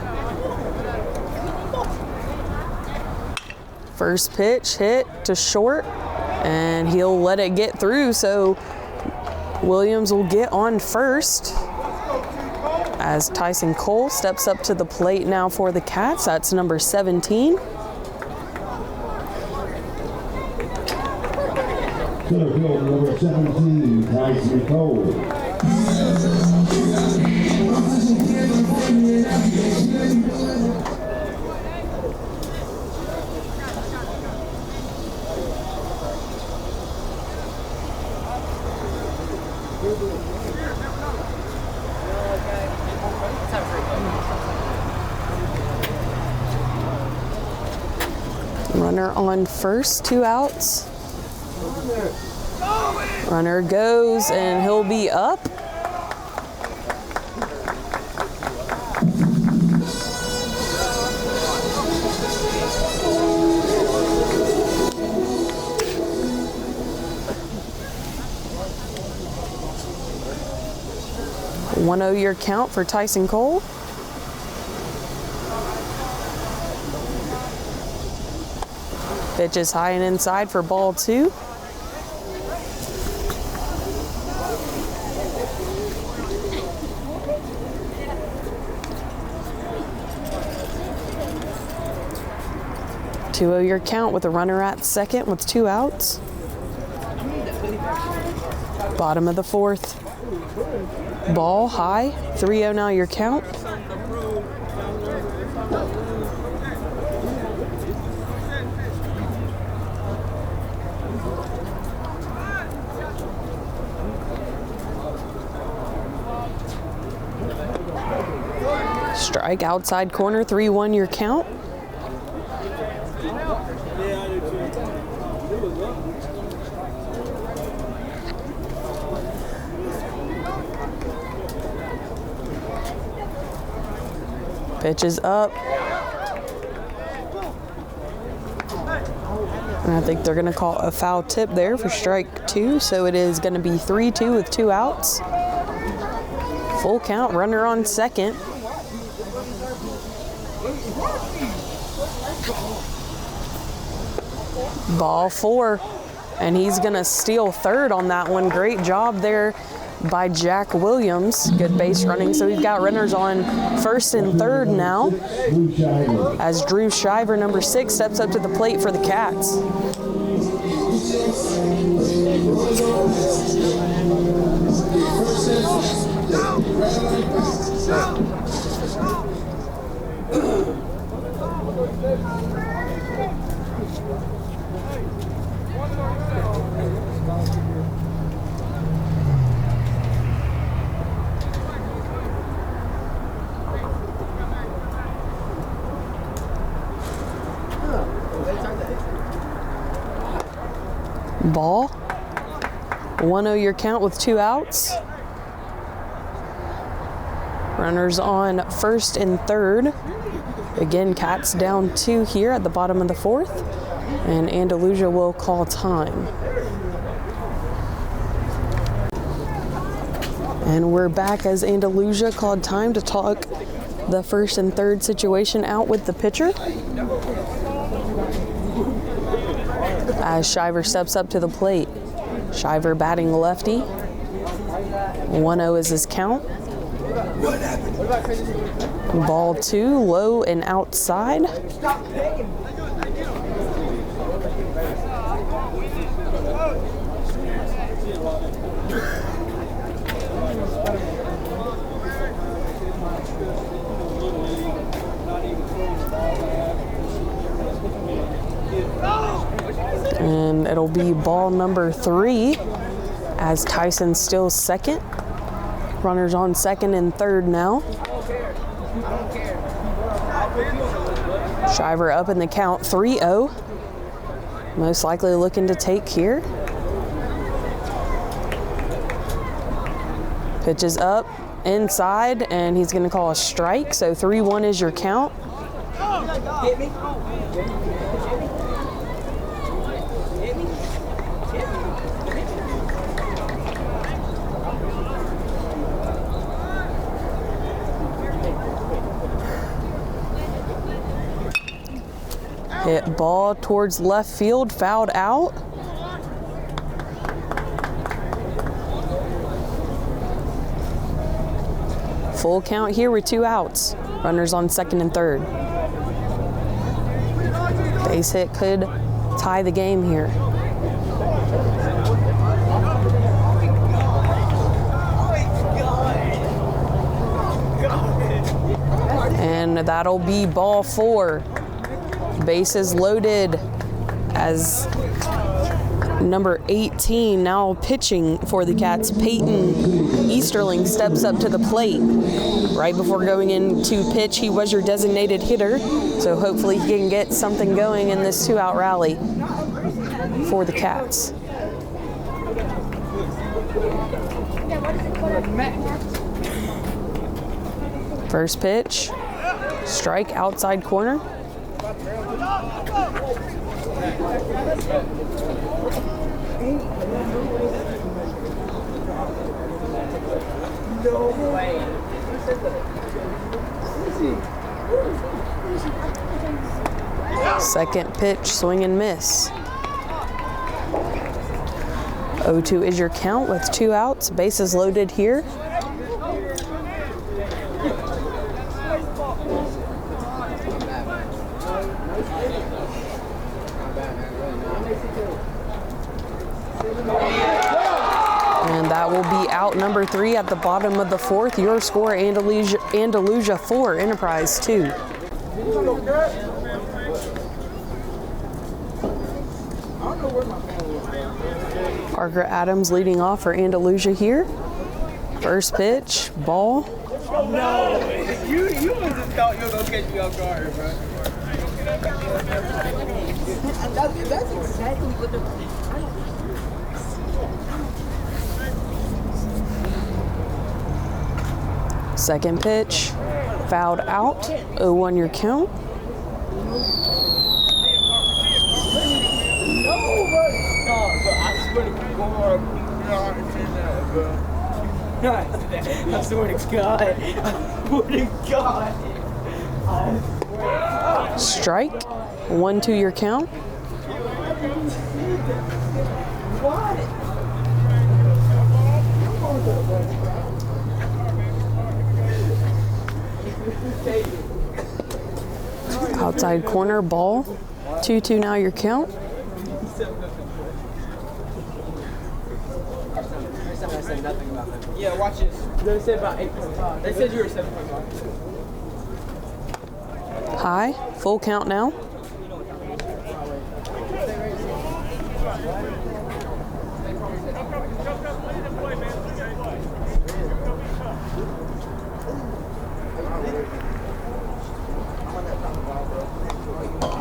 First pitch hit to short, and he'll let it get through, so Williams will get on first. As Tyson Cole steps up to the plate now for the Cats, that's number 17. Center field number 17, Tyson Cole. Runner on first, 2 outs. Runner goes, and he'll be up. One 0 your count for Tyson Cole. Pitch is high and inside for ball 2. Two 0 your count with a runner at second with 2 outs. Bottom of the 4th. Ball high, 3-0 now your count. Strike outside corner, 3-1 your count. Pitch is up. And I think they're going to call a foul tip there for strike 2. So it is going to be 3-2 with 2 outs. Full count, runner on second. Ball 4. And he's going to steal third on that one. Great job there by Jack Williams. Good base running. So we've got runners on first and third now as Drew Shiver, number 6, steps up to the plate for the Cats. Ball. 1-0 your count with 2 outs. Runners on first and third. Again, Cats down 2 here at the bottom of the 4th. And Andalusia will call time. And we're back as Andalusia called time to talk the first and third situation out with the pitcher. As Shiver steps up to the plate. Shiver batting lefty. 1-0 is his count. Ball 2, low and outside. And it'll be ball number 3 as Tyson's still second. Runners on second and third now. Shriver up in the count 3-0. Most likely looking to take here. Pitch is up inside and he's going to call a strike. So 3-1 is your count. Hit me. Hit ball towards left field, fouled out. Full count here with 2 outs. Runners on second and third. Base hit could tie the game here. And that'll be ball 4. Bases loaded as number 18 now pitching for the Cats. Peyton Easterling steps up to the plate. Right before going into pitch, he was your designated hitter. So hopefully he can get something going in this 2-out rally for the Cats. First pitch, strike outside corner. No way. Second pitch, swing and miss. 0-2 is your count with 2 outs. Bases loaded here. And that will be out number 3 at the bottom of the 4th. Your score, Andalusia 4, Enterprise 2. Parker Adams leading off for Andalusia here. First pitch, ball. No, you just thought you were gonna catch me off guard, bro. That's exactly what the. Second pitch, fouled out. 0-1 your count. I swear to God. I swear to God. Strike. 1-2 your count. Outside corner, ball. 2-2 now your count. Yeah, watch this. They said about 8.5. They said you were 7.5. High. Full count now.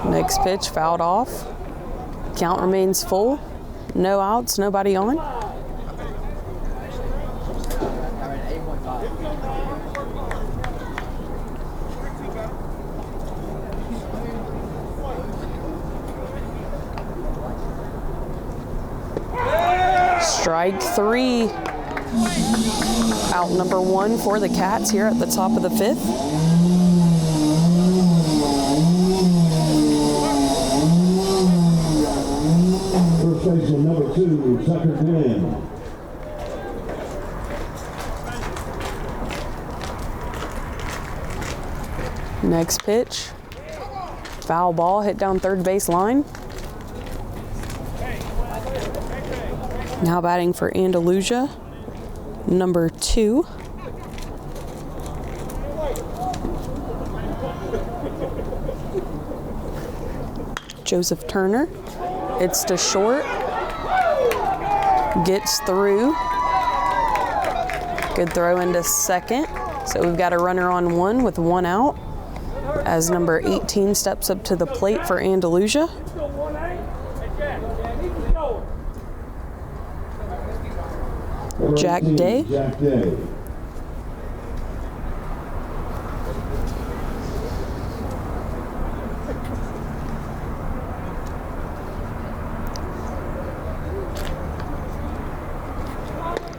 Next pitch, fouled off. Count remains full. No outs, nobody on. Strike 3. Out number 1 for the Cats here at the top of the 5th. First baseman number 2, Tucker Glenn. Next pitch. Foul ball hit down third base line. Now batting for Andalusia, number 2. Joseph Turner. It's to short. Gets through. Good throw into second. So we've got a runner on 1 with 1 out as number 18 steps up to the plate for Andalusia. Jack Day. Jack Day.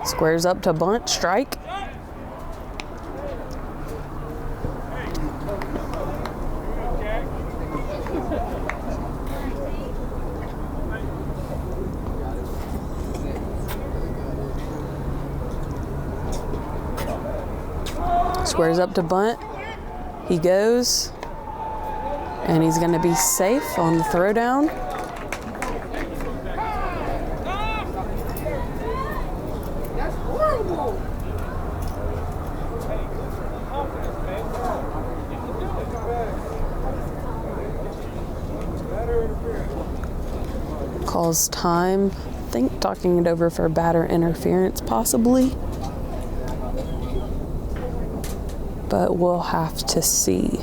Squares up to bunt, strike. Squares up to bunt. He goes. And he's going to be safe on the throwdown. Calls time. I think talking it over for batter interference possibly. But we'll have to see.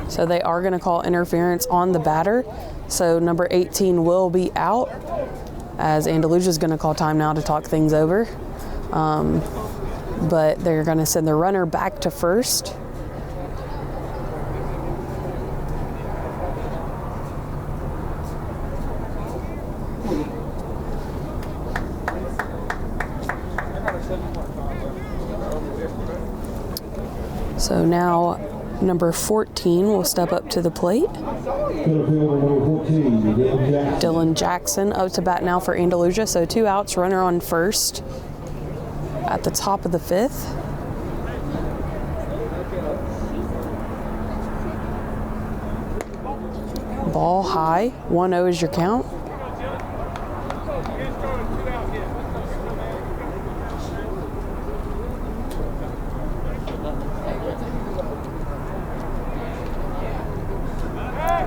So they are going to call interference on the batter. So number 18 will be out, as Andalusia is going to call time now to talk things over. But they're going to send the runner back to first. So now number 14 will step up to the plate. Dylan Jackson up to bat now for Andalusia. So 2 outs, runner on first at the top of the 5th. Ball high, 1-0 is your count.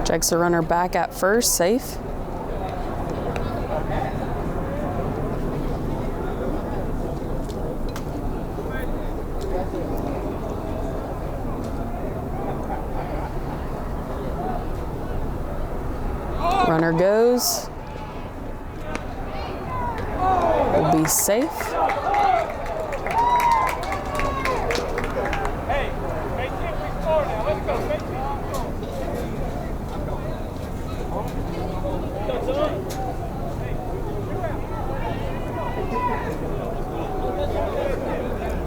Checks the runner back at first, safe. Runner goes. Will be safe.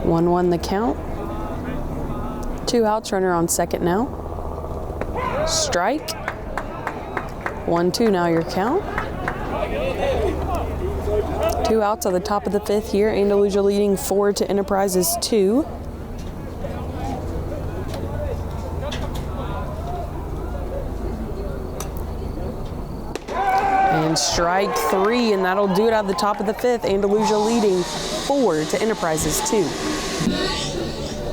One the count. 2 outs, runner on second now. Strike. 1-2 now your count. 2 outs at the top of the 5th here. Andalusia leading 4 to Enterprises 2. And strike 3, and that'll do it at the top of the 5th. Andalusia leading 4 to Enterprises 2.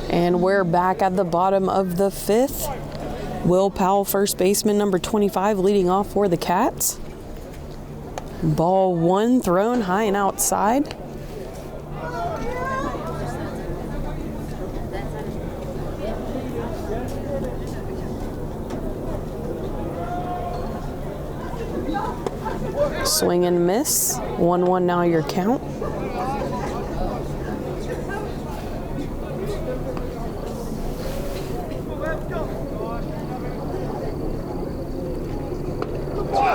And we're back at the bottom of the 5th. Will Powell, first baseman, number 25, leading off for the Cats. Ball 1 thrown high and outside. Swing and miss. 1-1 now your count.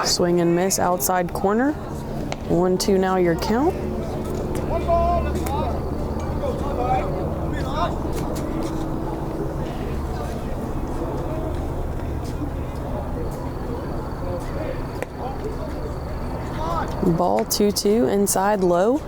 Swing and miss outside corner. 1-2 now your count. Ball 2-2 inside low.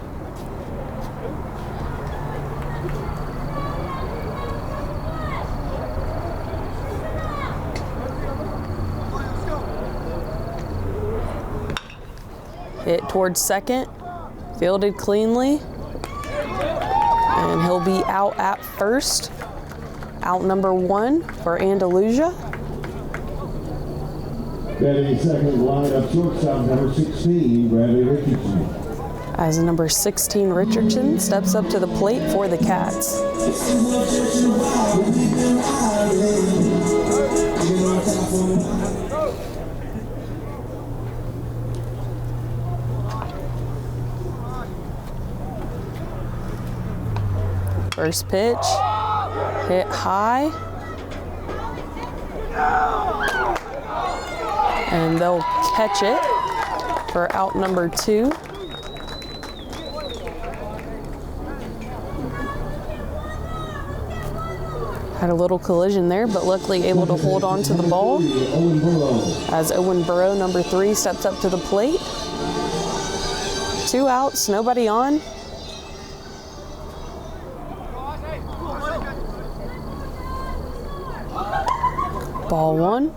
Hit towards second. Fielded cleanly. And he'll be out at first. Out number 1 for Andalusia. Batting second, line up shortstop number 16, Bradley Richardson. As number 16 Richardson steps up to the plate for the Cats. First pitch, hit high. And they'll catch it for out number 2. Had a little collision there, but luckily able to hold on to the ball. As Owen Burrow, number 3, steps up to the plate. 2 outs, nobody on. Ball 1.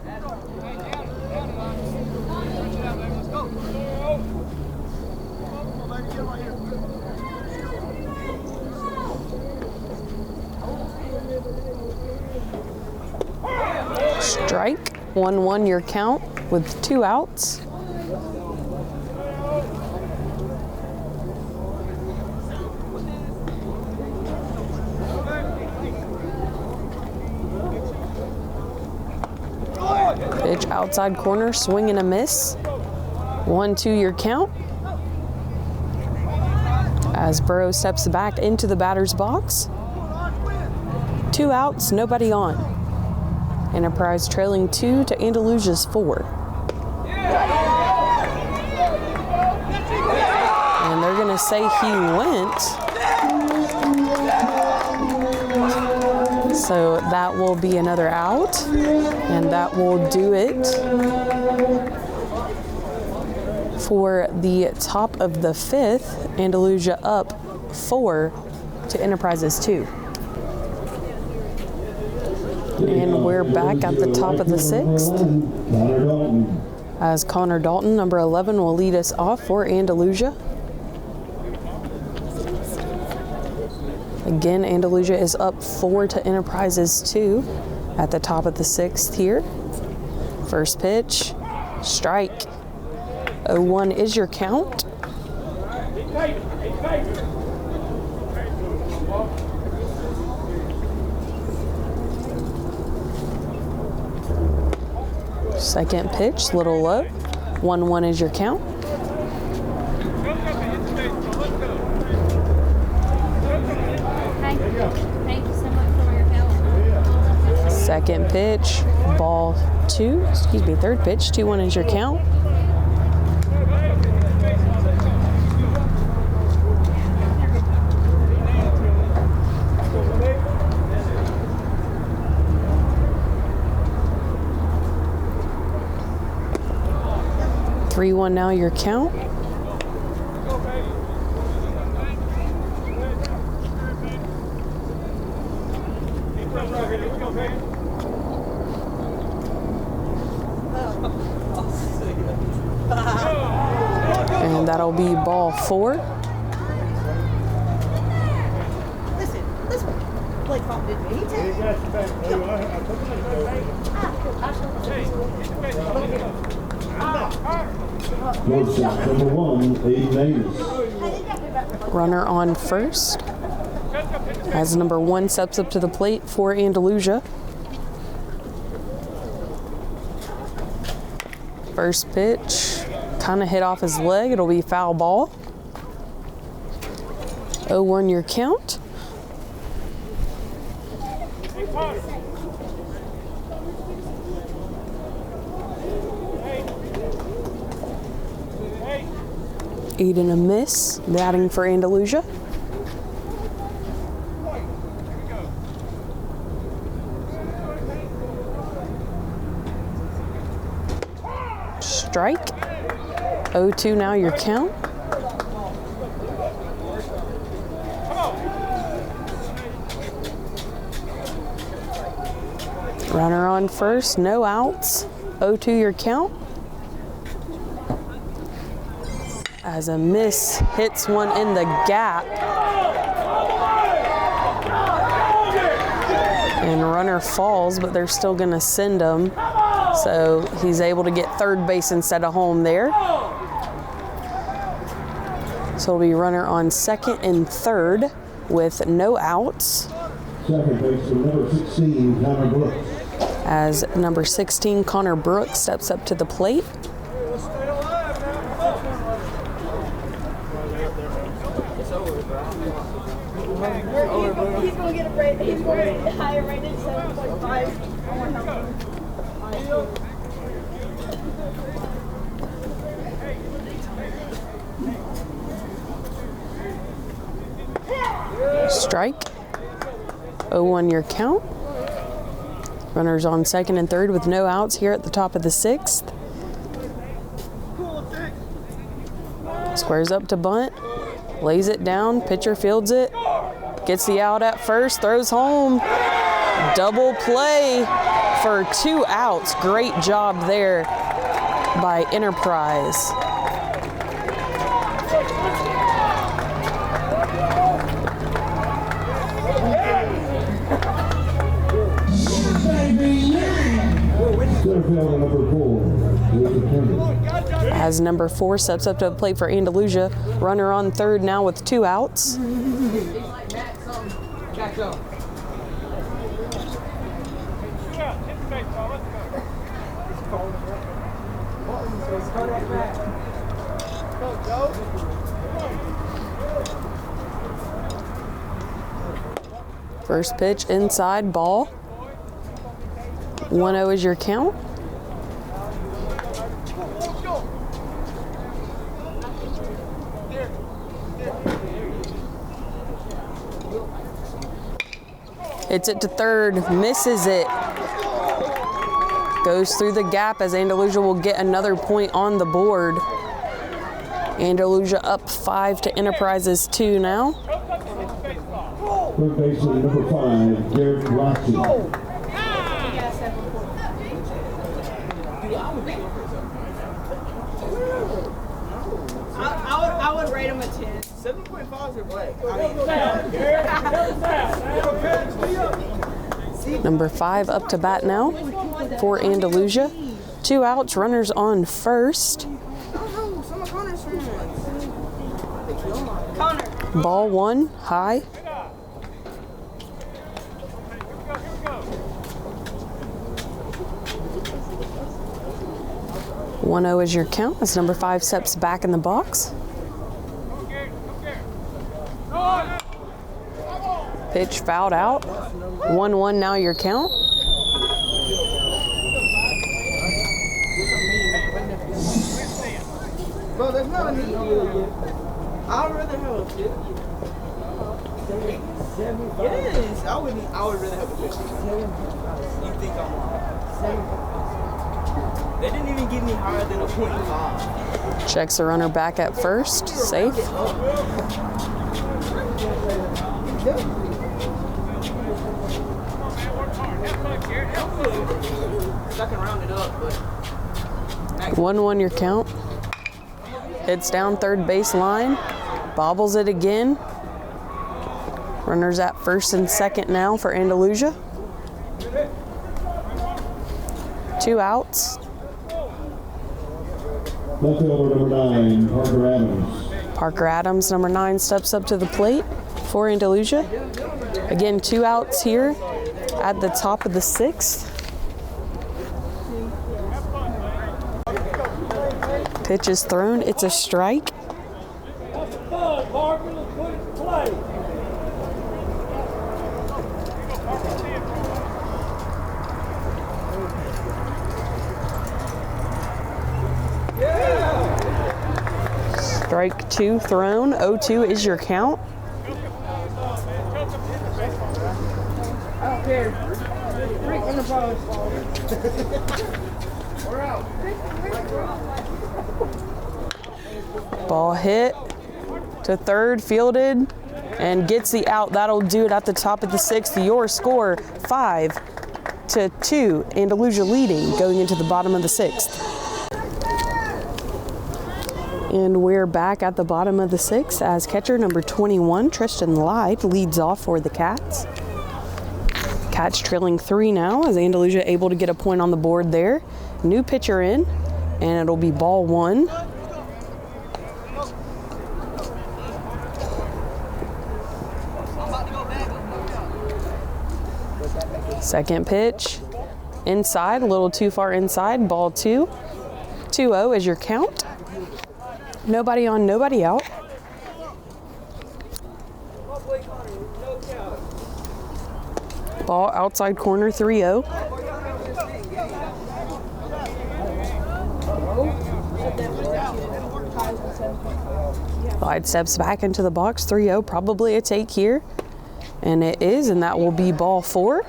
Strike. 1-1 your count with 2 outs. Pitch outside corner, swing and a miss. 1-2 your count. As Burrow steps back into the batter's box. 2 outs, nobody on. Enterprise trailing 2 to Andalusia's 4. And they're gonna say he went. So that will be another out, and that will do it for the top of the 5th. Andalusia up 4 to Enterprises 2. And we're back at the top of the 6th. As Connor Dalton, number 11, will lead us off for Andalusia. Again, Andalusia is up 4 to Enterprises 2 at the top of the 6th here. First pitch, strike. 0-1 is your count. Second pitch, little low. 1-1 is your count. Thank you so much for your help. Second pitch, ball 2. Excuse me, third pitch, 2-1 is your count. Three, 1 now your count. And that'll be ball 4. Blake Font did me. He Shortstop number 1, Aiden Davis. Runner on first. As number 1 steps up to the plate for Andalusia. First pitch, kind of hit off his leg. It'll be foul ball. 0-1 your count. Aiden a miss, batting for Andalusia. Strike. 0-2 now your count. Runner on first, no outs. 0-2 your count. as a miss hits one in the gap. And runner falls, but they're still gonna send him. So he's able to get third base instead of home there. So it'll be runner on second and third with no outs. Second baseman number 16, Connor Brooks. As number 16, Connor Brooks, steps up to the plate. He's gonna get a rate. He's gonna get a higher rated 7.5. Strike. 0-1 your count. Runners on second and third with no outs here at the top of the sixth. Squares up to bunt. Lays it down. Pitcher fields it. Gets the out at first. Throws home. Double play for 2 outs. Great job there by Enterprise. Center fielder number 4, Lucas Kendall. As number 4 steps up to the plate for Andalusia. Runner on third now with 2 outs. First pitch inside, ball. 1-0 is your count. Hits it to third, misses it. Goes through the gap as Andalusia will get another point on the board. Andalusia up 5 to Enterprises 2 now. Third baseman number 5, Garrett Roxy. I would rate him a 10. 7.5 is your play. Number 5 up to bat now for Andalusia. 2 outs, runners on first. Ball 1, high. One 0 is your count as number 5 steps back in the box. Pitch fouled out. 1-1 now your count. Bro, that's not a need. I'd rather have a 50. Yes, I would rather have a 50. You think I'm lying? They didn't even give me higher than a 0.5. Checks the runner back at first. Safe. I can round it up, but 1-1 your count. Hits down third base line. Bobbles it again. Runners at first and second now for Andalusia. 2 outs. Left fielder number 9, Parker Adams. Parker Adams, number 9, steps up to the plate for Andalusia. Again, 2 outs here at the top of the 6th. Pitch is thrown. It's a strike. Strike 2 thrown. 0-2 is your count. I don't care. Freak Enterprise. We're out. Ball hit to third, fielded, and gets the out. That'll do it at the top of the 6th. Your score 5-2. Andalusia leading going into the bottom of the 6th. And we're back at the bottom of the 6th as catcher number 21, Tristan Lyde, leads off for the Cats. Cats trailing 3 now as Andalusia able to get a point on the board there. New pitcher in, and it'll be ball 1. Second pitch, inside, a little too far inside, ball 2. 2-0 is your count. Nobody on, nobody out. Ball outside corner, 3-0. Lyde steps back into the box, 3-0, probably a take here. And it is, and that will be ball 4.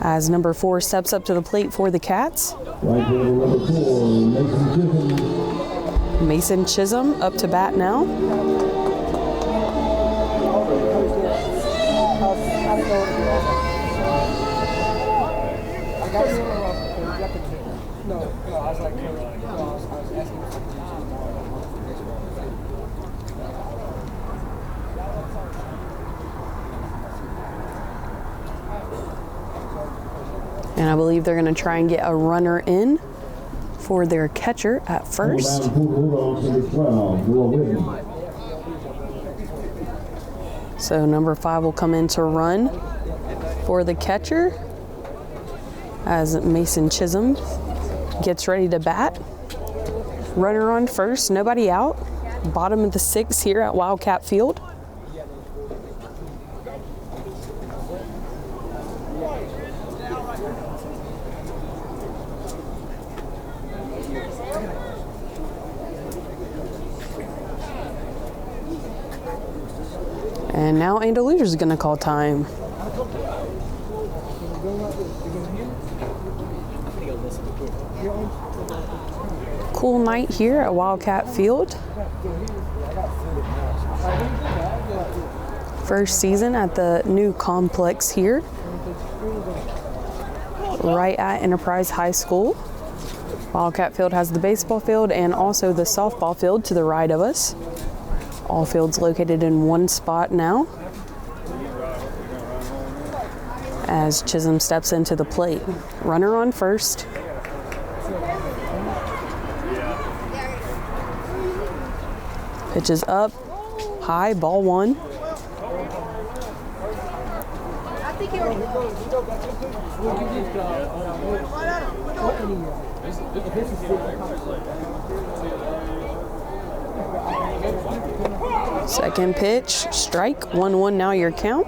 As number 4 steps up to the plate for the Cats. Right fielder number 4, Mason Chisholm up to bat now. And I believe they're going to try and get a runner in for their catcher at first. So number 5 will come in to run for the catcher as Mason Chisholm gets ready to bat. Runner on first, nobody out. Bottom of the 6th here at Wildcat Field. And now Andalusia is going to call time. Cool night here at Wildcat Field. First season at the new complex here, right at Enterprise High School. Wildcat Field has the baseball field and also the softball field to the right of us. All fields located in one spot now. As Chisholm steps into the plate. Runner on first. Pitch is up, high, ball 1. Second pitch, strike, 1-1 now your count.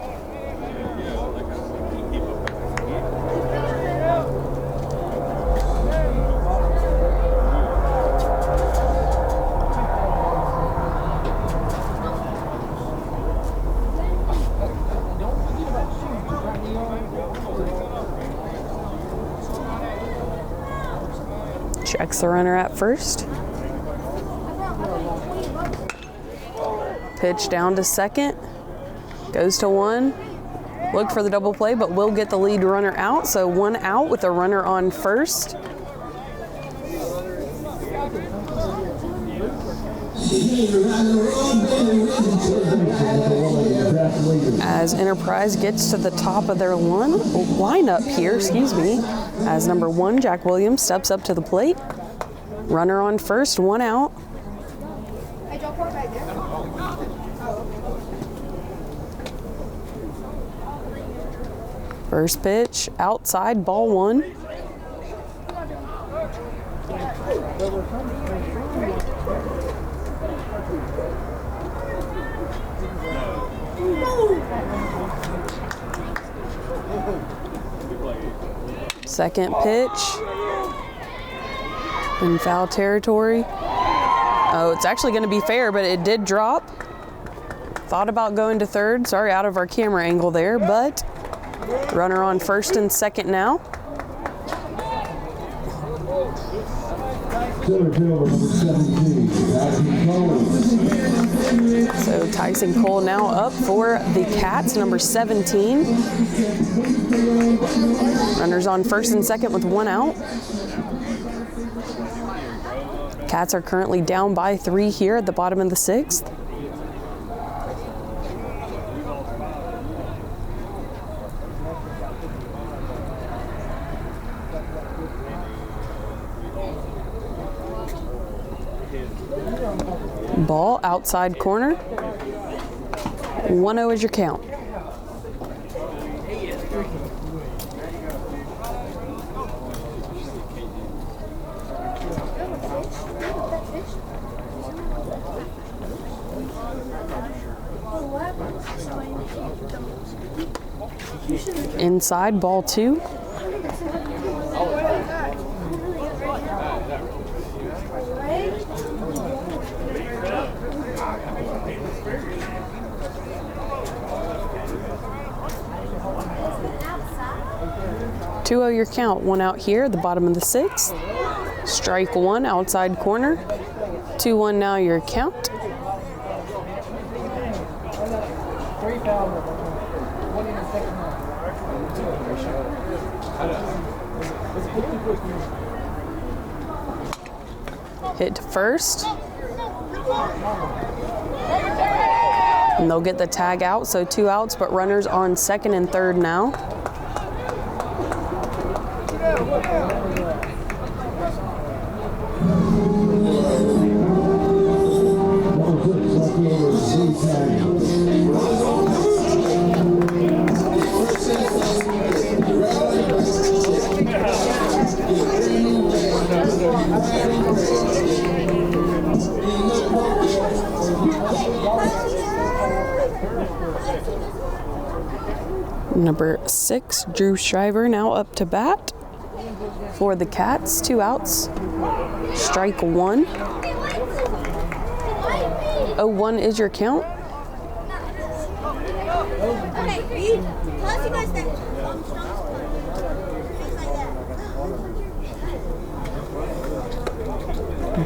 Checks the runner at first. Pitch down to second. Goes to 1. Look for the double play, but will get the lead runner out. So 1 out with a runner on first. As Enterprise gets to the top of their lineup here, as number 1, Jack Williams, steps up to the plate. Runner on first, 1 out. First pitch, outside, ball 1. Second pitch in foul territory. Oh, it's actually going to be fair, but it did drop. Thought about going to third. Sorry, out of our camera angle there, but runner on first and second now. So Tyson Cole now up for the Cats, number 17. Runners on first and second with 1 out. Cats are currently down by 3 here at the bottom of the 6th. Ball outside corner. 1-0 is your count. Inside, ball 2. Two-0 your count. 1 out here at the bottom of the 6th. Strike 1 outside corner. 2-1 now your count. Hit to first. And they'll get the tag out, so 2 outs, but runners on 2nd and 3rd now. Number 6, Drew Shriver, now up to bat for the Cats. 2 outs. Strike 1. 0-1 is your count.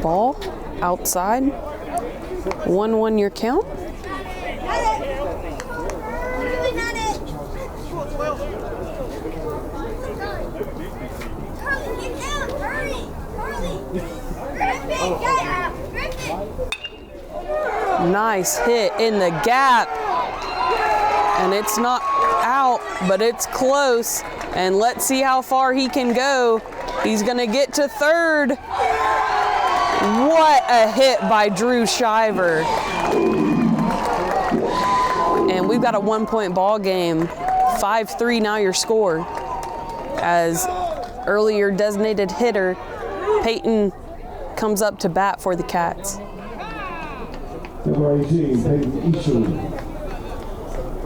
Ball outside. 1-1 your count. Nice hit in the gap. And it's not out, but it's close. And let's see how far he can go. He's going to get to 3rd. What a hit by Drew Shiver. And we've got a 1-point ball game. 5-3 now your score. As earlier designated hitter, Peyton comes up to bat for the Cats. Number 18, Peyton Easterling.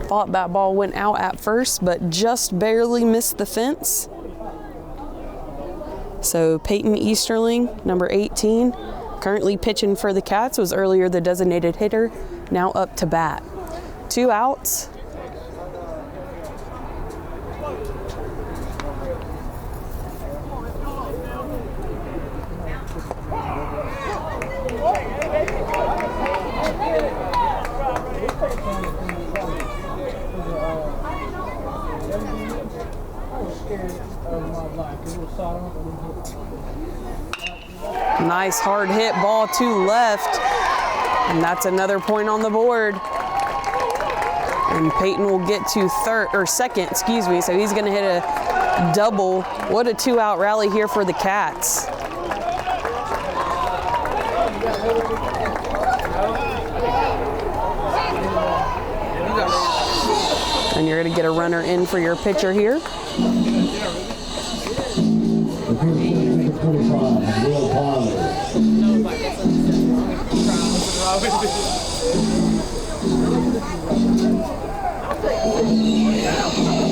Thought that ball went out at first, but just barely missed the fence. So Peyton Easterling, number 18, currently pitching for the Cats, was earlier the designated hitter, now up to bat. 2 outs. Nice hard hit ball to left, and that's another point on the board. And Peyton will get to 2nd, excuse me, so he's going to hit a double. What a 2-out rally here for the Cats. And you're going to get a runner in for your pitcher here.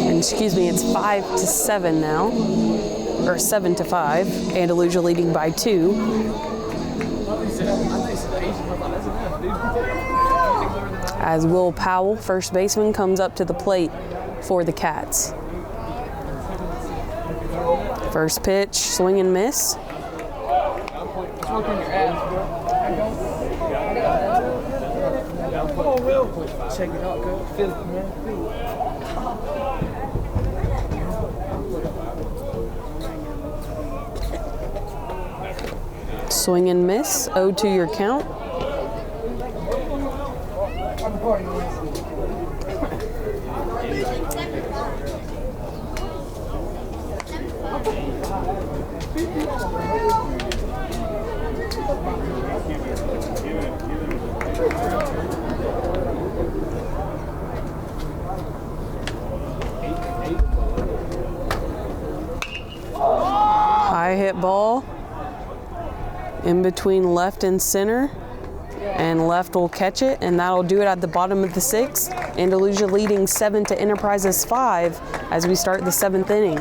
And excuse me, it's 5-7 now, or 7-5. Andalusia leading by 2. As Will Powell, first baseman, comes up to the plate for the Cats. First pitch, swing and miss. Check it out, girl. Feel it, man. Swing and miss, 0-2 your count. High hit ball in between left and center, and left will catch it, and that'll do it at the bottom of the 6th. Andalusia leading 7 to Enterprises 5 as we start the 7th inning.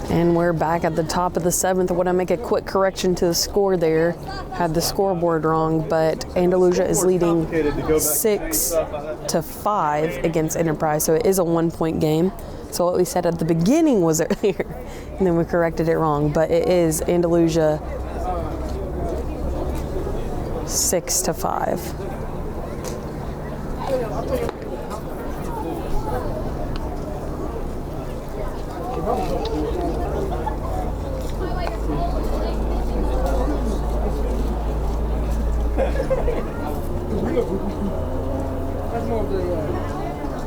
And we're back at the top of the 7th. I want to make a quick correction to the score there. Had the scoreboard wrong, but Andalusia is leading 6 to 5 against Enterprise, so it is a 1-point game. So what we said at the beginning was earlier, and then we corrected it wrong, but it is Andalusia 6 to 5.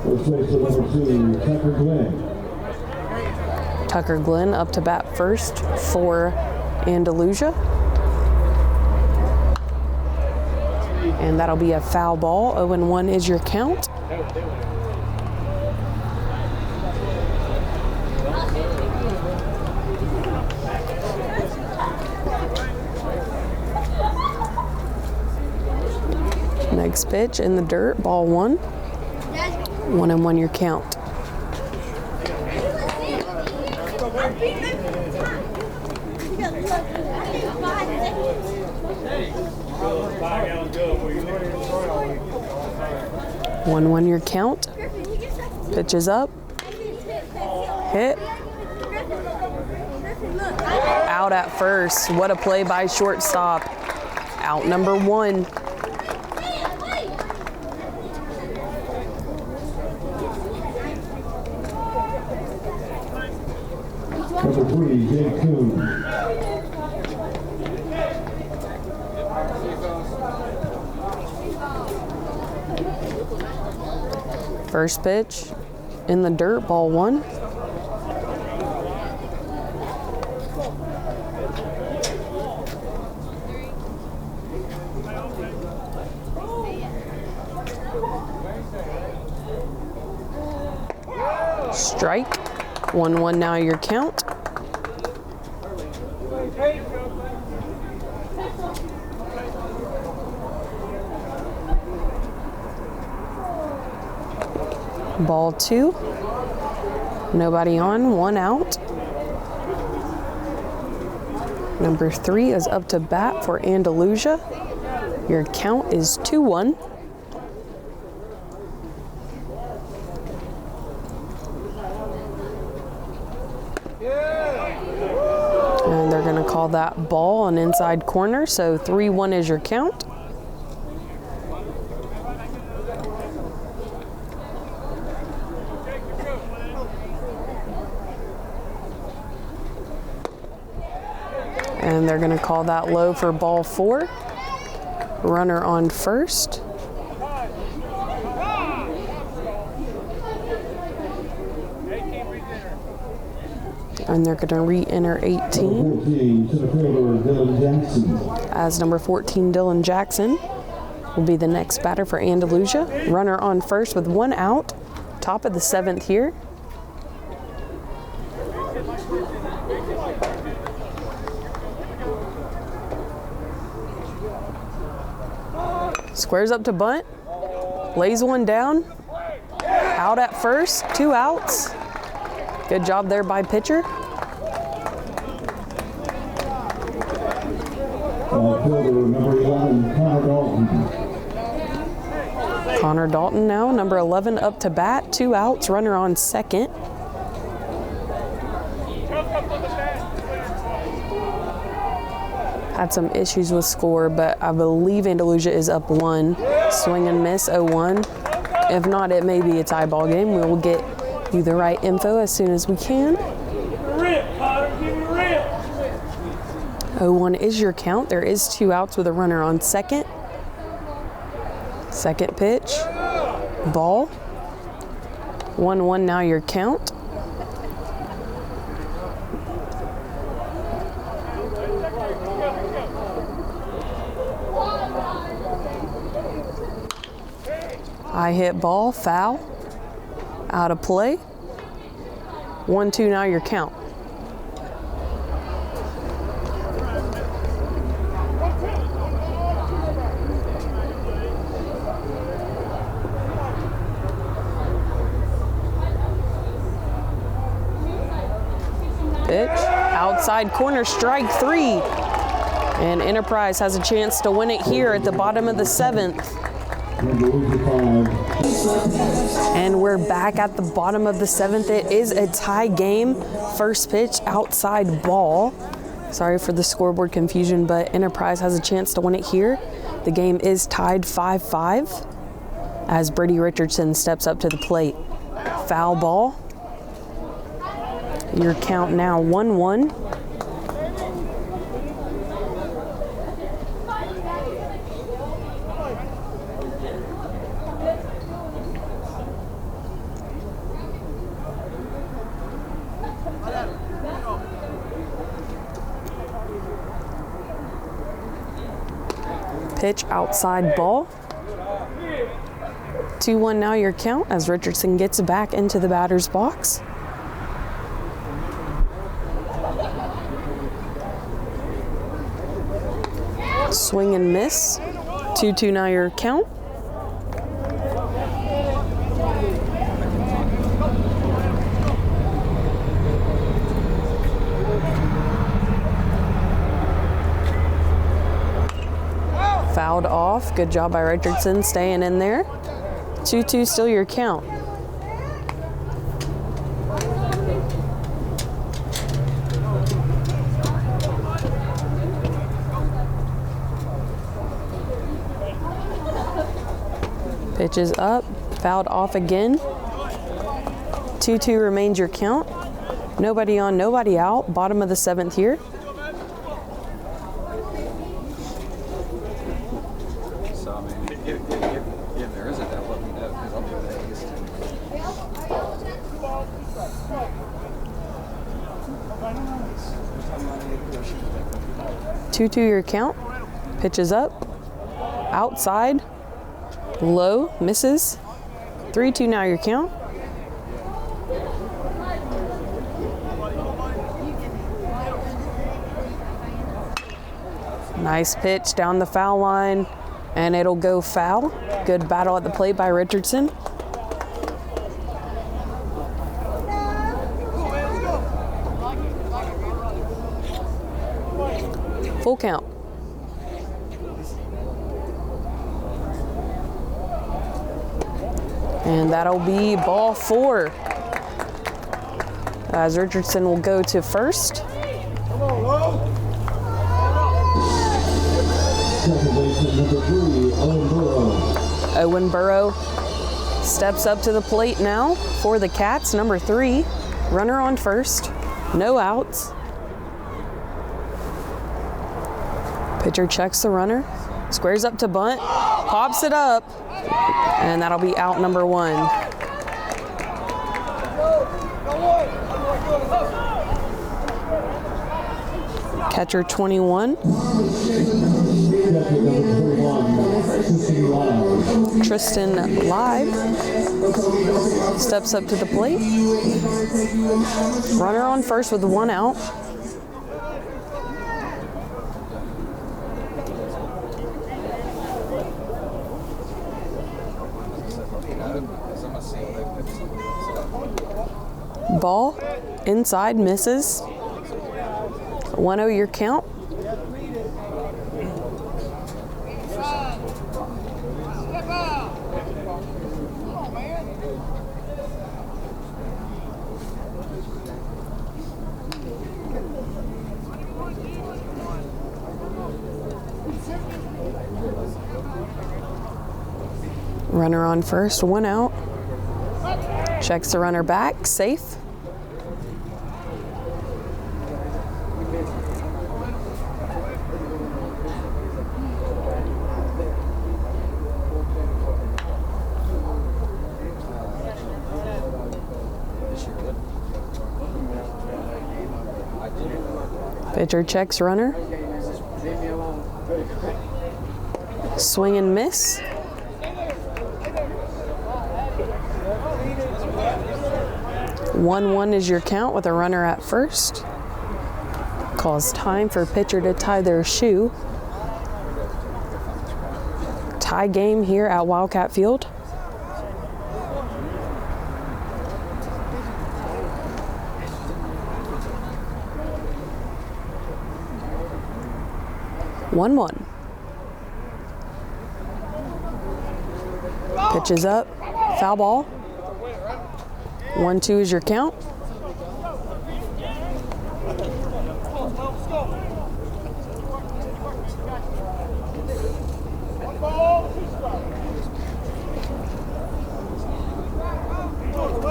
First base number 2, Tucker Glenn. Tucker Glenn up to bat first for Andalusia. And that'll be a foul ball. 0-1 is your count. Next pitch in the dirt, ball 1. 1-1 your count. One your count. Pitch is up. Hit. Out at first. What a play by shortstop. Out number 1. Number 3, Jake Coon. First pitch in the dirt, ball 1. Strike. 1-1 now your count. Ball 2. Nobody on, 1 out. Number 3 is up to bat for Andalusia. Your count is 2-1. And they're going to call that ball an inside corner, so 3-1 is your count. And they're going to call that low for ball 4. Runner on first. And they're going to re-enter 18. 14, center fielder Dylan Jackson. As number 14, Dylan Jackson will be the next batter for Andalusia. Runner on first with 1 out. Top of the 7th here. Squares up to bunt. Lays 1 down. Out at first. 2 outs. Good job there by pitcher. Fielder number 11, Connor Dalton. Connor Dalton now, number 11 up to bat. 2 outs. Runner on second. Had some issues with score, but I believe Andalusia is up 1. Swing and miss, 0-1. If not, it may be a tie ball game. We will get you the right info as soon as we can. 0-1 is your count. There is 2 outs with a runner on second. Second pitch. Ball. 1-1 now your count. High hit ball, foul. Out of play. 1-2 now your count. Pitch, outside corner, strike 3. And Enterprise has a chance to win it here at the bottom of the 7th. And we're back at the bottom of the 7th. It is a tie game. First pitch, outside ball. Sorry for the scoreboard confusion, but Enterprise has a chance to win it here. The game is tied 5-5 as Brady Richardson steps up to the plate. Foul ball. Your count now 1-1. Pitch outside ball. 2-1 now your count as Richardson gets back into the batter's box. Swing and miss. 2-2 now your count. Fouled off. Good job by Richardson staying in there. 2-2 still your count. Pitch is up, fouled off again. 2-2 remains your count. Nobody on, nobody out. Bottom of the 7th here. So, I mean, if there isn't that, let me know, because I'll do that. 2-2 your count. Pitch is up, outside. Low, misses. 3-2 now your count. Nice pitch down the foul line, and it'll go foul. Good battle at the plate by Richardson. Full count. And that'll be ball 4. As Richardson will go to first. Second baseman number 3, Owen Burrow. Owen Burrow steps up to the plate now for the Cats, number 3. Runner on first, no outs. Pitcher checks the runner, squares up to bunt, pops it up, and that'll be out number 1. Catcher 21. Tristan Live steps up to the plate. Runner on first with 1 out. Ball inside, misses. 1-0 your count. Runner on first, 1 out. Checks the runner back, safe. Pitcher checks runner. Swing and miss. 1-1 is your count with a runner at first. Calls time for pitcher to tie their shoe. Tie game here at Wildcat Field. One. Pitch is up, foul ball. 1-2 is your count.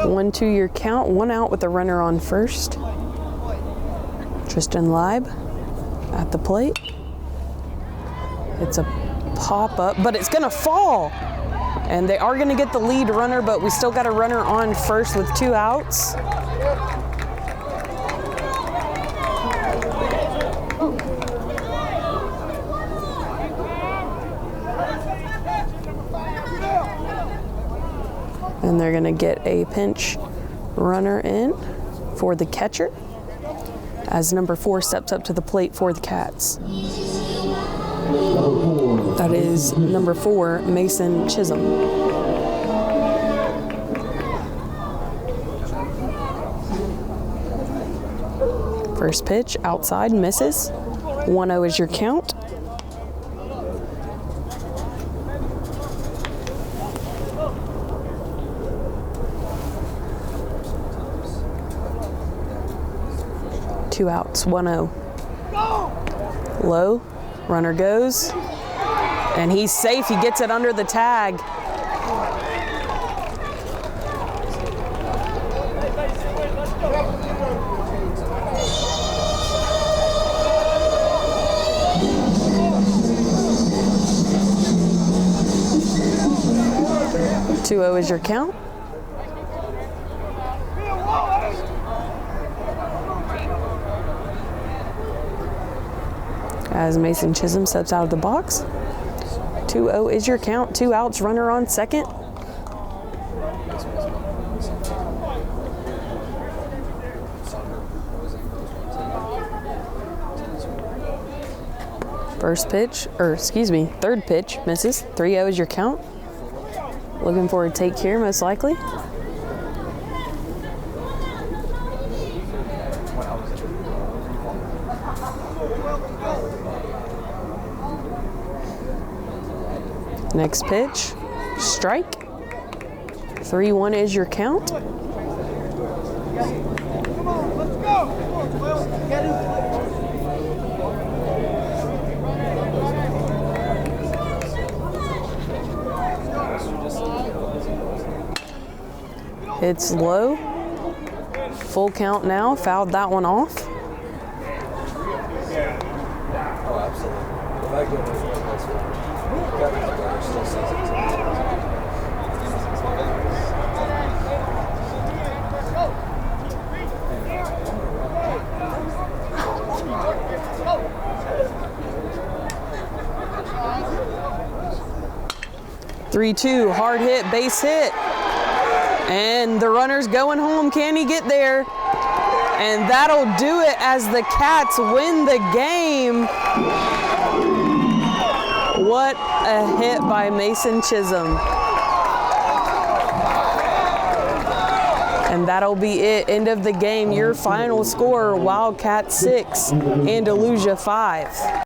One-two your count, 1 out with the runner on first. Tristan Leib at the plate. It's a pop-up, but it's gonna fall. And they are gonna get the lead runner, but we still got a runner on first with 2 outs. And they're gonna get a pinch runner in for the catcher as number 4 steps up to the plate for the Cats. That is number 4, Mason Chisholm. First pitch, outside, misses. 1-0 is your count. Two outs, 1-0. Low. Runner goes, and he's safe. He gets it under the tag. Two-0 is your count. As Mason Chisholm steps out of the box. 2-0 is your count. 2 outs, runner on second. Third pitch, misses. 3-0 is your count. Looking for a take here, most likely. Next pitch, strike. 3-1 is your count. It's low. Full count now. Fouled that one off. Three-two, hard hit, base hit. And the runner's going home. Can he get there? And that'll do it as the Cats win the game. What a hit by Mason Chisholm. And that'll be it. End of the game. Your final score, Wildcat 6, Andalusia 5.